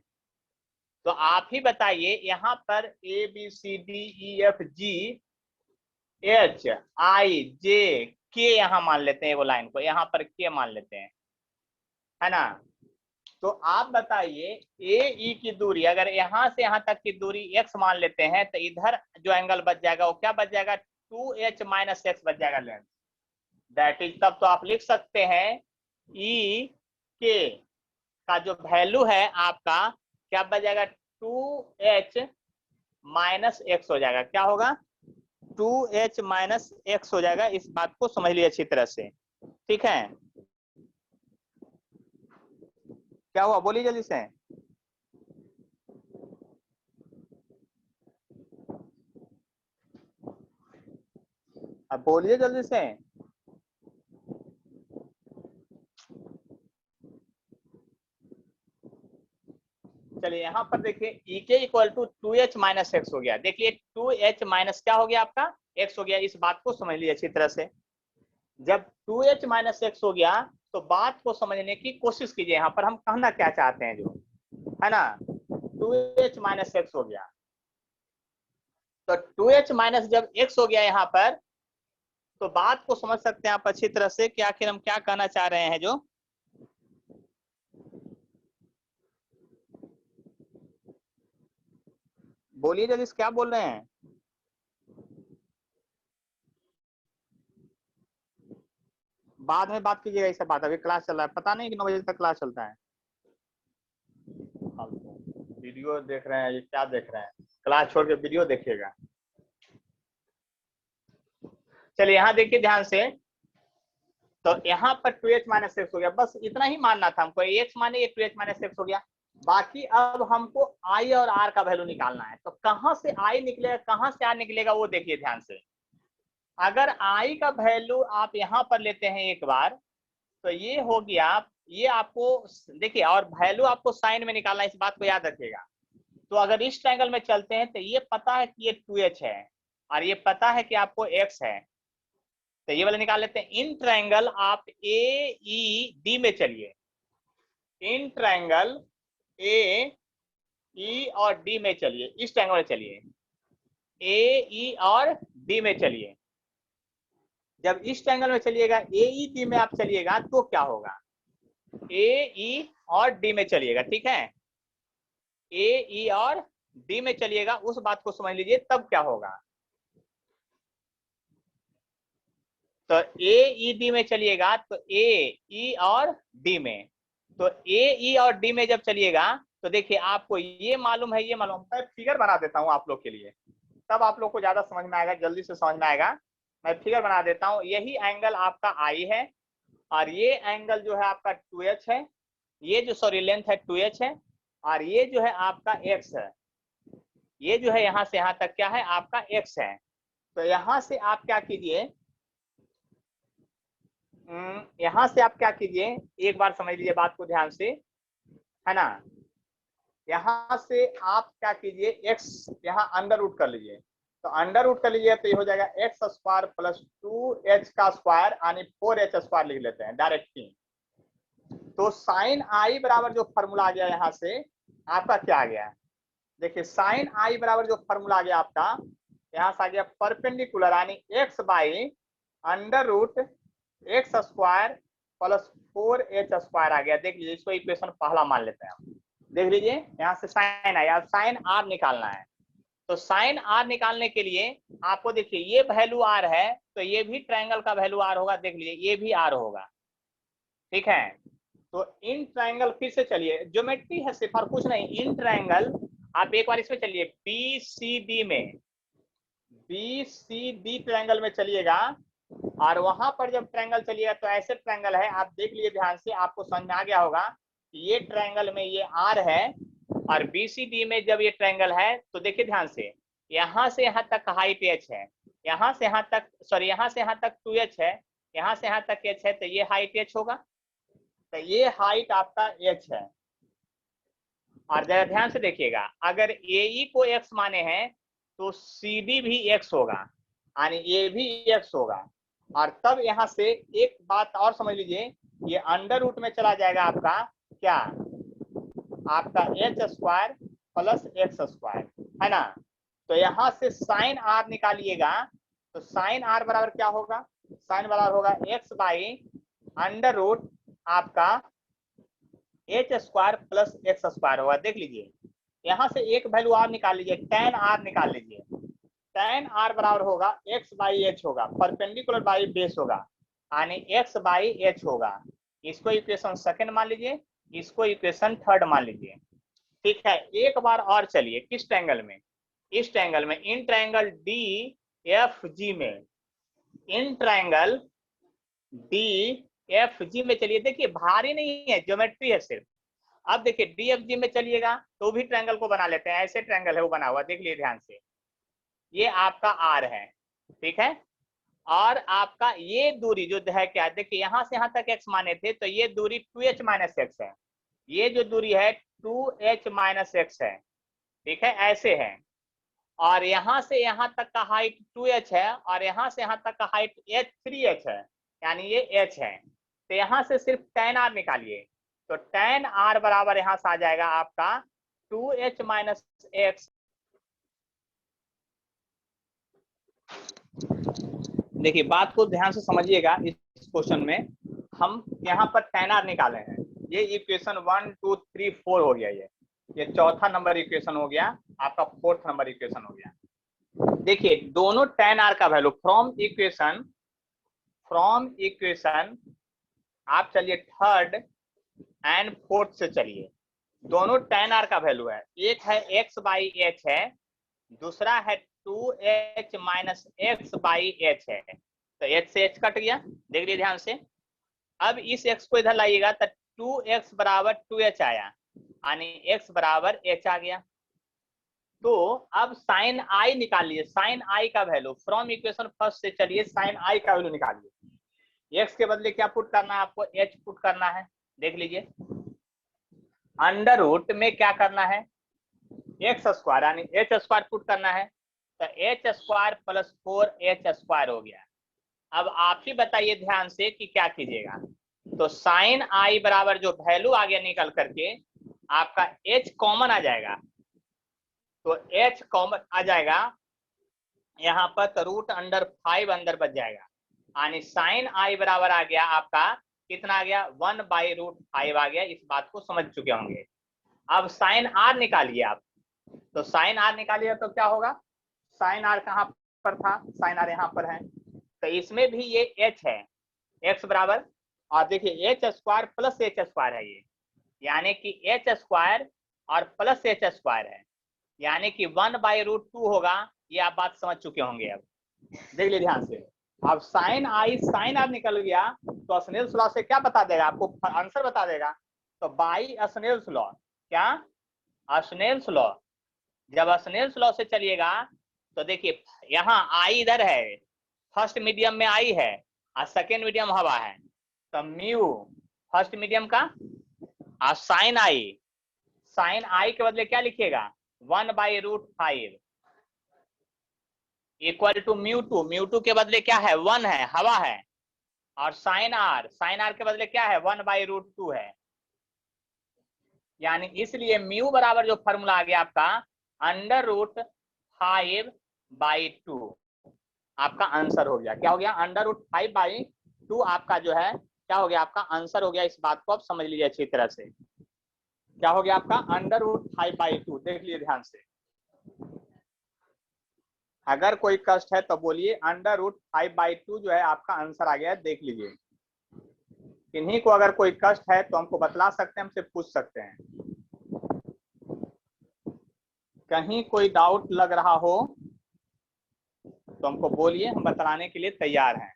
तो आप ही बताइए यहाँ पर A B C D E F G H I J K यहाँ मान लेते हैं, वो लाइन को यहाँ पर के मान लेते हैं, है ना। तो आप बताइए ए ई की दूरी अगर यहाँ से यहाँ तक की दूरी x मान लेते हैं तो इधर जो एंगल बच जाएगा वो क्या बच जाएगा, 2h माइनस एक्स बच जाएगा लेंथ। दैट इज, तब तो आप लिख सकते हैं ई के का जो वैल्यू है आपका क्या बच जाएगा, 2h माइनस एक्स हो जाएगा। क्या होगा, 2h माइनस एक्स हो जाएगा। इस बात को समझ लीजिए अच्छी तरह से, ठीक है। क्या हुआ, बोलिए जल्दी से। अब बोलिए जल्दी से। चलिए यहाँ पर देखिए ई के equal to 2h minus x हो गया। देखिए 2h माइनस क्या हो गया आपका, x हो गया। इस बात को समझ लीजिए अच्छी तरह से। जब 2h माइनस एक्स हो गया तो बात को समझने की कोशिश कीजिए। यहाँ पर हम कहना क्या चाहते हैं, जो है ना, 2h माइनस एक्स हो गया। तो 2h माइनस जब x हो गया यहाँ पर, तो बात को समझ सकते हैं आप अच्छी तरह से कि आखिर हम क्या कहना चाह रहे हैं। जो बोलिए जल्दी, क्या बोल रहे हैं। बाद में बात कीजिएगा इस बात, अभी क्लास चल रहा है। पता नहीं कि 9 बजे तक क्लास चलता है। वीडियो देख रहे हैं, ये क्या देख रहे हैं, क्लास छोड़ के वीडियो देखिएगा। चलिए यहाँ देखिए ध्यान से। तो यहाँ पर 2h माइनस एक्स हो गया, बस इतना ही मानना था हमको। x माने ये 2h माइनस एक्स हो गया। बाकी अब हमको i और r का वैल्यू निकालना है। तो कहाँ से i निकलेगा, कहाँ से r निकलेगा, वो देखिए ध्यान से। अगर i का वैल्यू आप यहाँ पर लेते हैं एक बार, तो ये हो गया, ये आपको देखिए, और वैल्यू आपको साइन में निकालना है, इस बात को याद रखिएगा। तो अगर इस ट्रायंगल में चलते हैं तो ये पता है कि ये 2h है और ये पता है कि आपको x है, तो ये वाला निकाल लेते हैं। इन ट्रायंगल आप ए ई डी में चलिए, इन ट्रायंगल ए ई और डी में चलिए, इस ट्रायंगल में चलिए, ए ई और डी में चलिए। जब इस ट्रायंगल में चलिएगा, ए ई डी में आप चलिएगा तो क्या होगा, ए ई और डी में चलिएगा, ठीक है। ए ई और डी में चलिएगा, उस बात को समझ लीजिए, तब क्या होगा। तो ए ई डी में चलिएगा तो ए ई और डी में, तो ए ई और डी में जब चलिएगा तो देखिए आपको ये मालूम है, ये मालूम है। फिगर बना देता हूँ आप लोग के लिए, तब आप लोग को ज्यादा समझ में आएगा, जल्दी से समझ में आएगा। मैं फिगर बना देता हूँ। यही एंगल आपका आई है और ये एंगल जो है आपका 2h है, ये जो सॉरी लेंथ है 2h है, और ये जो है आपका x है, ये जो है यहाँ से यहाँ तक क्या है आपका x है। तो यहाँ से आप क्या कीजिए, यहाँ से आप क्या कीजिए, एक बार समझ लीजिए बात को ध्यान से, है ना। यहाँ से आप क्या कीजिए, x यहाँ अंडर रूट कर लीजिए। तो अंडर रूट कर लीजिए तो ये हो जाएगा x स्क्वायर प्लस 2h का स्क्वायर यानी 4h स्क्वायर लिख लेते हैं डायरेक्ट ही। तो साइन आई बराबर जो फॉर्मूला आ गया यहाँ से आपका क्या आ गया, देखिए साइन आई बराबर जो फॉर्मूला आ गया आपका यहाँ से आ गया परपेंडिकुलर यानी x by under root x square plus 4h square आ गया। देख लीजिए, इसको इक्वेशन पहला मान लेते हैं हम। देख लीजिए यहाँ से साइन आया, साइन आर निकालना है। तो साइन आर निकालने के लिए आपको देखिए ये वैल्यू आर है, तो ये भी ट्रायंगल का वैल्यू आर होगा। देख लीजिए ये भी आर होगा, ठीक है। तो इन ट्रायंगल फिर से चलिए, ज्योमेट्री है सिर्फ और कुछ नहीं। इन ट्रायंगल आप एक बार इसमें चलिए, बी सी डी में, बी सी डी ट्रायंगल में चलिएगा, और वहां पर जब ट्रायंगल चलिएगा तो ऐसे ट्रायंगल है, आप देख लिए ध्यान से, आपको समझ में आ गया होगा कि ये ट्रायंगल में ये आर है और बीसीडी में जब ये ट्रायंगल है तो देखिए ध्यान से, यहाँ से यहाँ तक हाइट h है, यहाँ से यहाँ तक सॉरी यहाँ से यहाँ तक 2h है, यहाँ से यहाँ तक h है, तो ये हाइट h होगा। तो ये हाइट आपका h है। और जरा ध्यान से देखिएगा, अगर AE को x माने हैं तो CD भी x होगा, यानी ये भी x होगा। और तब यहाँ से एक बात और समझ लीजिए, ये अंडर रूट में चला जाएगा आपका क्या, आपका H square plus X square, है ना। तो यहाँ से साइन आर निकालिएगा, तो साइन आर बराबर क्या होगा, साइन बराबर होगा एक्स बाई अंडर रूट आपका H square plus X square होगा। देख लीजिए, यहाँ से एक वैल्यू और निकाल लीजिए, tan आर निकाल लीजिए। tan आर बराबर होगा एक्स बाई एच होगा, परपेंडिकुलर बाई बेस होगा, यानी एक्स बाई एच होगा। इसको इक्वेशन सेकंड मान लीजिए, इसको इक्वेशन थर्ड मान लीजिए। ठीक है, एक बार और चलिए, किस ट्रायंगल में, इस ट्रायंगल में, इन ट्रायंगल डी एफ जी में, इन ट्रायंगल डी एफ जी में चलिए। देखिए भारी नहीं है, ज्योमेट्री है सिर्फ। अब देखिए डी एफ जी में चलिएगा तो भी ट्रायंगल को बना लेते हैं, ऐसे ट्रायंगल है वो बना हुआ, देख लीजिए ध्यान से। ये आपका आर है, ठीक है, और आपका ये दूरी जो है क्या, देखिए यहाँ से यहाँ तक एक्स माने थे, तो ये दूरी 2h माइनस एक्स है, ये जो दूरी है 2h माइनस एक्स है, ठीक है, ऐसे है। और यहाँ से यहाँ तक का हाइट 2h है, और यहाँ से यहाँ तक का हाइट 3h है, यानी ये h है। तो यहाँ से सिर्फ tan r निकालिए, तो tan r बराबर यहाँ से आ जाएगा आपका 2h माइनस एक्स। देखिए बात को ध्यान से समझिएगा, इस क्वेश्चन में हम यहाँ पर tan r निकाले हैं। ये इक्वेशन 1 2 3 4 हो गया, ये चौथा नंबर इक्वेशन हो गया, आपका फोर्थ नंबर इक्वेशन हो गया। देखिए दोनों tan r का वैल्यू फ्रॉम इक्वेशन आप चलिए थर्ड एंड फोर्थ से चलिए, दोनों tan r का वैल्यू है, एक है x बाई एच है, दूसरा है 2h minus x by H है। तो h से h कट गया, देख लीजिए ध्यान से। अब इस x को इधर लाइएगा तो 2x बराबर 2h आया, यानी x बराबर h आ गया। तो अब साइन i निकाल लीजिए, साइन i का वैल्यू फ्रॉम इक्वेशन फर्स्ट से चलिए, साइन i का वैल्यू निकालिए। x के बदले क्या पुट करना है आपको, h पुट करना है। देख लीजिए अंडर रूट में क्या करना है, एक्स स्क्वायर यानी एच स्क्वायर पुट करना है, तो H square plus 4h square हो गया। अब आप ही बताइए ध्यान से कि क्या कीजिएगा। तो साइन i बराबर जो वैल्यू आ गया निकल करके आपका h कॉमन आ जाएगा, तो h कॉमन आ जाएगा यहाँ पर, तो रूट अंडर 5 अंदर बच जाएगा, यानी साइन i बराबर आ गया आपका कितना आ गया, 1 बाई रूट 5 आ गया। इस बात को समझ चुके होंगे। अब साइन r निकालिए आप, तो साइन r निकालिए तो क्या होगा, साइन r कहाँ पर था, साइन r यहाँ पर है, तो इसमें भी ये h है, x बराबर, और देखिए h square plus h square है ये, यानी कि h स्क्वायर और प्लस h स्क्वायर है, यानी कि 1 बाई रूट 2 होगा। ये आप बात समझ चुके होंगे। अब देख लीजिए ध्यान से, अब साइन r निकल गया, तो स्नेल्स लॉ से क्या बता देगा आपको, आंसर बता देगा। तो बाई स्नेल्स लॉ, क्या स्नेल्स लॉ, जब स्नेल्स लॉ से चलिएगा तो देखिए यहाँ i इधर है, फर्स्ट मीडियम में i है और सेकेंड मीडियम हवा है, तो म्यू फर्स्ट मीडियम का, और साइन i के बदले क्या लिखिएगा, 1 by root 5 equal to mu two के बदले क्या है, 1 है, हवा है, और साइन r के बदले क्या है, 1 बाई रूट 2 है। यानी इसलिए म्यू बराबर जो फॉर्मूला आ गया आपका अंडर रूट 5 बाई 2, आपका आंसर हो गया। क्या हो गया, अंडर रूट 5 बाई 2 आपका जो है क्या हो गया, आपका आंसर हो गया। इस बात को आप समझ लीजिए अच्छी तरह से, क्या हो गया आपका अंडर रूट 5 बाई 2। देख लीजिए ध्यान से, अगर कोई कष्ट है तो बोलिए, अंडर रूट 5 बाई 2 जो है आपका आंसर आ गया है। देख लीजिए, किन्हीं को अगर कोई कष्ट है तो हमको बतला सकते हैं, हमसे पूछ सकते हैं। कहीं कोई डाउट लग रहा हो तो हमको बोलिए, हम बताने के लिए तैयार हैं।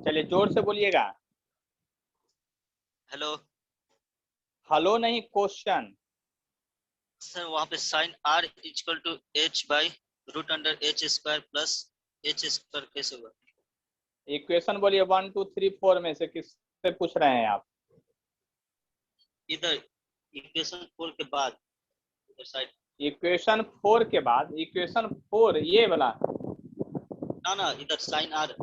चलिए जोर से बोलिएगा। हेलो हेलो नहीं, क्वेश्चन। सर, वहाँ पे sine r equal to h by root under h square plus h square कैसे हुआ? इक्वेशन बोलिए 1 2 3 4 में से किससे पूछ रहे हैं आप? इधर इक्वेशन 4 के बाद इधर साइड इक्वेशन 4 के बाद, इक्वेशन 4 ये वाला, ना इधर साइन आर।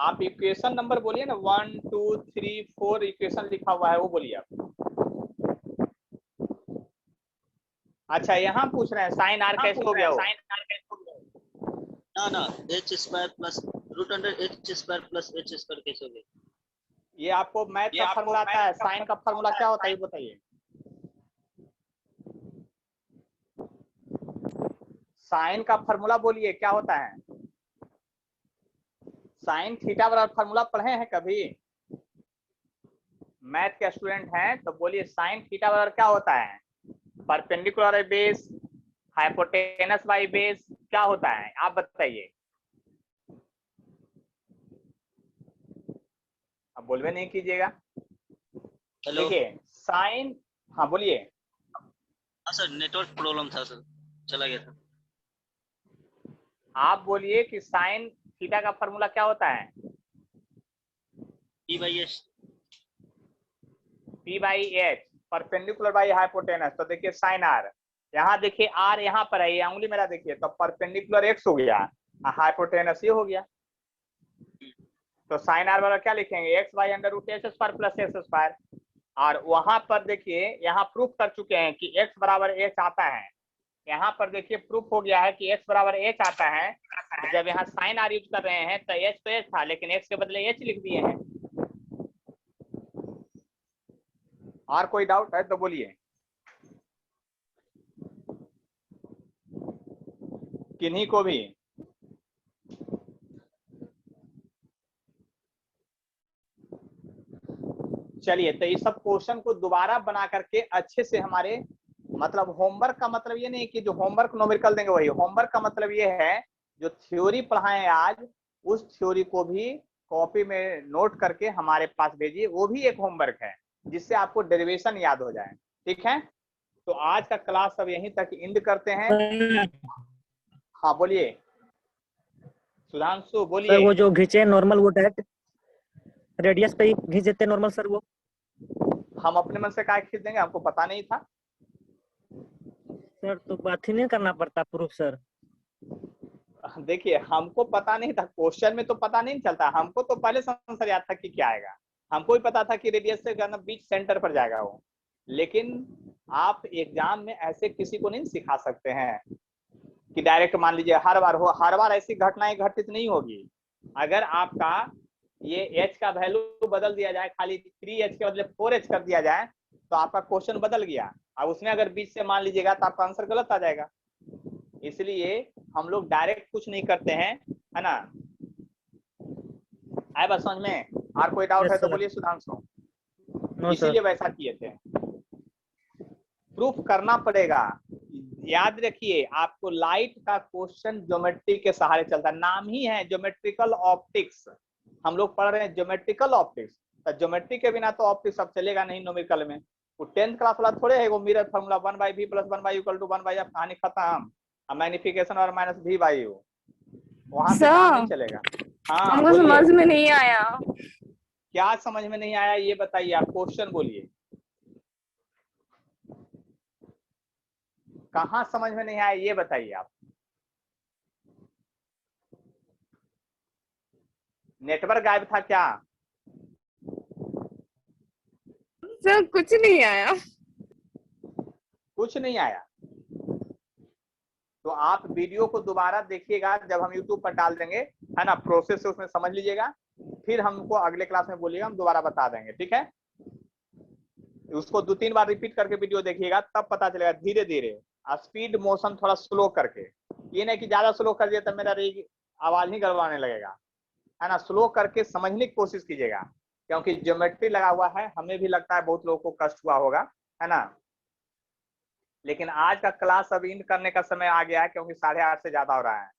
आप इक्वेशन नंबर बोलिए ना, 1 2 3 4 इक्वेशन लिखा हुआ है वो बोलिए आप। अच्छा यहाँ पूछ रहे हैं साइन आर कैसे हो गया? ना H square plus root under H square plus H square कैसे हो गया? ये आपको मैथ का फॉर्मूला आता है, साइन का फॉर्मूला क्या होता है ये बताइए। साइन का फॉर्मूला बोलिए क्या होता है? साइन थीटा बराबर फॉर्मूला पढ़े हैं कभी? मैथ के स्टूडेंट हैं तो बोलिए साइन थीटा बराबर क्या होता है? Perpendicular base, hypotenuse by base, क्या होता है आप बताइए। अब बोलवे नहीं कीजिएगा। हेलो देखिए साइन, हाँ बोलिए। हाँ सर, नेटवर्क प्रॉब्लम था सर, चला गया था। आप बोलिए कि साइन थीटा का फॉर्मूला क्या होता है? P/S। P by H, perpendicular by hypotenuse. तो देखिए साइन आर, यहाँ देखिए आर यहाँ पर है, ये उंगली मेरा देखिए, तो परपेंडिकुलर एक्स हो गया, हाइपोटेनस ये हो गया। तो साइन आर बराबर क्या लिखेंगे? X by under root H square plus X square. और वहां पर देखिए यहाँ प्रूफ कर चुके हैं कि एक्स बराबर एच आता है। यहाँ पर देखिए प्रूफ हो गया है कि एक्स बराबर एच आता है। तो जब यहाँ साइन आर यूज कर रहे हैं तो एच तो एच था, लेकिन एक्स के बदले एच लिख दिए हैं। और कोई डाउट है तो बोलिए। किन्हीं को भी? चलिए तो इस सब क्वेश्चन को दोबारा बना करके अच्छे से हमारे, मतलब होमवर्क का मतलब ये नहीं कि जो होमवर्क न्यूमेरिकल देंगे वही होमवर्क का मतलब ये है जो थ्योरी पढ़ाएं आज उस थ्योरी को भी कॉपी में नोट करके हमारे पास भेजिए, वो भी एक होमवर्क है जिससे आपको डेरिवेशन याद हो जाए। ठीक है, तो आज का क्लास अब यहीं तक एंड करते हैं। हाँ बोलिए सुधांशु, बोलिए। सर वो जो खींचे नॉर्मल वो डायरेक्ट रेडियस पे ही खींच देते नॉर्मल सर वो? हम अपने मन से काय खींच देंगे, हमको पता नहीं था सर, तो बात ही नहीं करना पड़ता प्रूफ सर। देखिए हमको पता नहीं था, क्वेश्चन में तो पता नहीं चलता, हमको तो पहले से आंसर याद था कि क्या आएगा। हमको भी पता था कि रेडियस से बीच सेंटर पर जाएगा वो, लेकिन आप एग्जाम में ऐसे किसी को नहीं सिखा सकते हैं कि डायरेक्ट मान लीजिए हर बार ऐसी घटनाएं घटित नहीं होगी। अगर आपका ये एच का वैल्यू बदल दिया जाए, खाली 3h के बदले 4h कर दिया जाए तो आपका क्वेश्चन बदल गया। अब उसमें अगर बीच से मान लीजिएगा तो आपका आंसर गलत आ जाएगा। इसलिए हम लोग डायरेक्ट कुछ नहीं करते हैं, है ना? आए बात समझ में? और कोई डाउट है तो बोलिए सुधांशु। इसीलिए वैसा किए थे, प्रूफ करना पड़ेगा। याद रखिए आपको लाइट का क्वेश्चन ज्योमेट्री के सहारे चलता है, नाम ही है ज्योमेट्रिकल ऑप्टिक्स। हम लोग पढ़ रहे हैं ज्योमेट्रिकल ऑप्टिक्स, तो ज्योमेट्री के बिना तो ऑप्टिक्स अब चलेगा नहीं न्यूमेरिकल में। वो 10th क्लास वाला थोड़े है वो मिरर फार्मूला 1/v + 1y = 1/, अब कहानी खत्म। मैग्निफिकेशन और -v/u, वहां से काम नहीं चलेगा। हाँ हमको समझ में नहीं आया। क्या समझ में नहीं आया ये बताइए, आप क्वेश्चन बोलिए। कहाँ समझ में नहीं आया ये बताइए आप। नेटवर्क गायब था क्या? सर कुछ नहीं आया। कुछ नहीं आया तो आप वीडियो को दोबारा देखिएगा जब हम YouTube पर डाल देंगे, है ना? प्रोसेस से उसमें समझ लीजिएगा, फिर हमको अगले क्लास में बोलिएगा, हम दोबारा बता देंगे। ठीक है, उसको 2-3 बार रिपीट करके वीडियो देखिएगा, तब पता चलेगा। धीरे धीरे स्पीड मोशन थोड़ा स्लो करके, ये नहीं कि ज्यादा स्लो कर दिया तो मेरा आवाज ही गड़बड़ाने लगेगा, है ना? स्लो करके समझने की कोशिश कीजिएगा, क्योंकि ज्योमेट्री लगा हुआ है। हमें भी लगता है बहुत लोगों को कष्ट हुआ होगा, है ना? लेकिन आज का क्लास अब एंड करने का समय आ गया है, क्योंकि 8:30 से ज्यादा हो रहा है।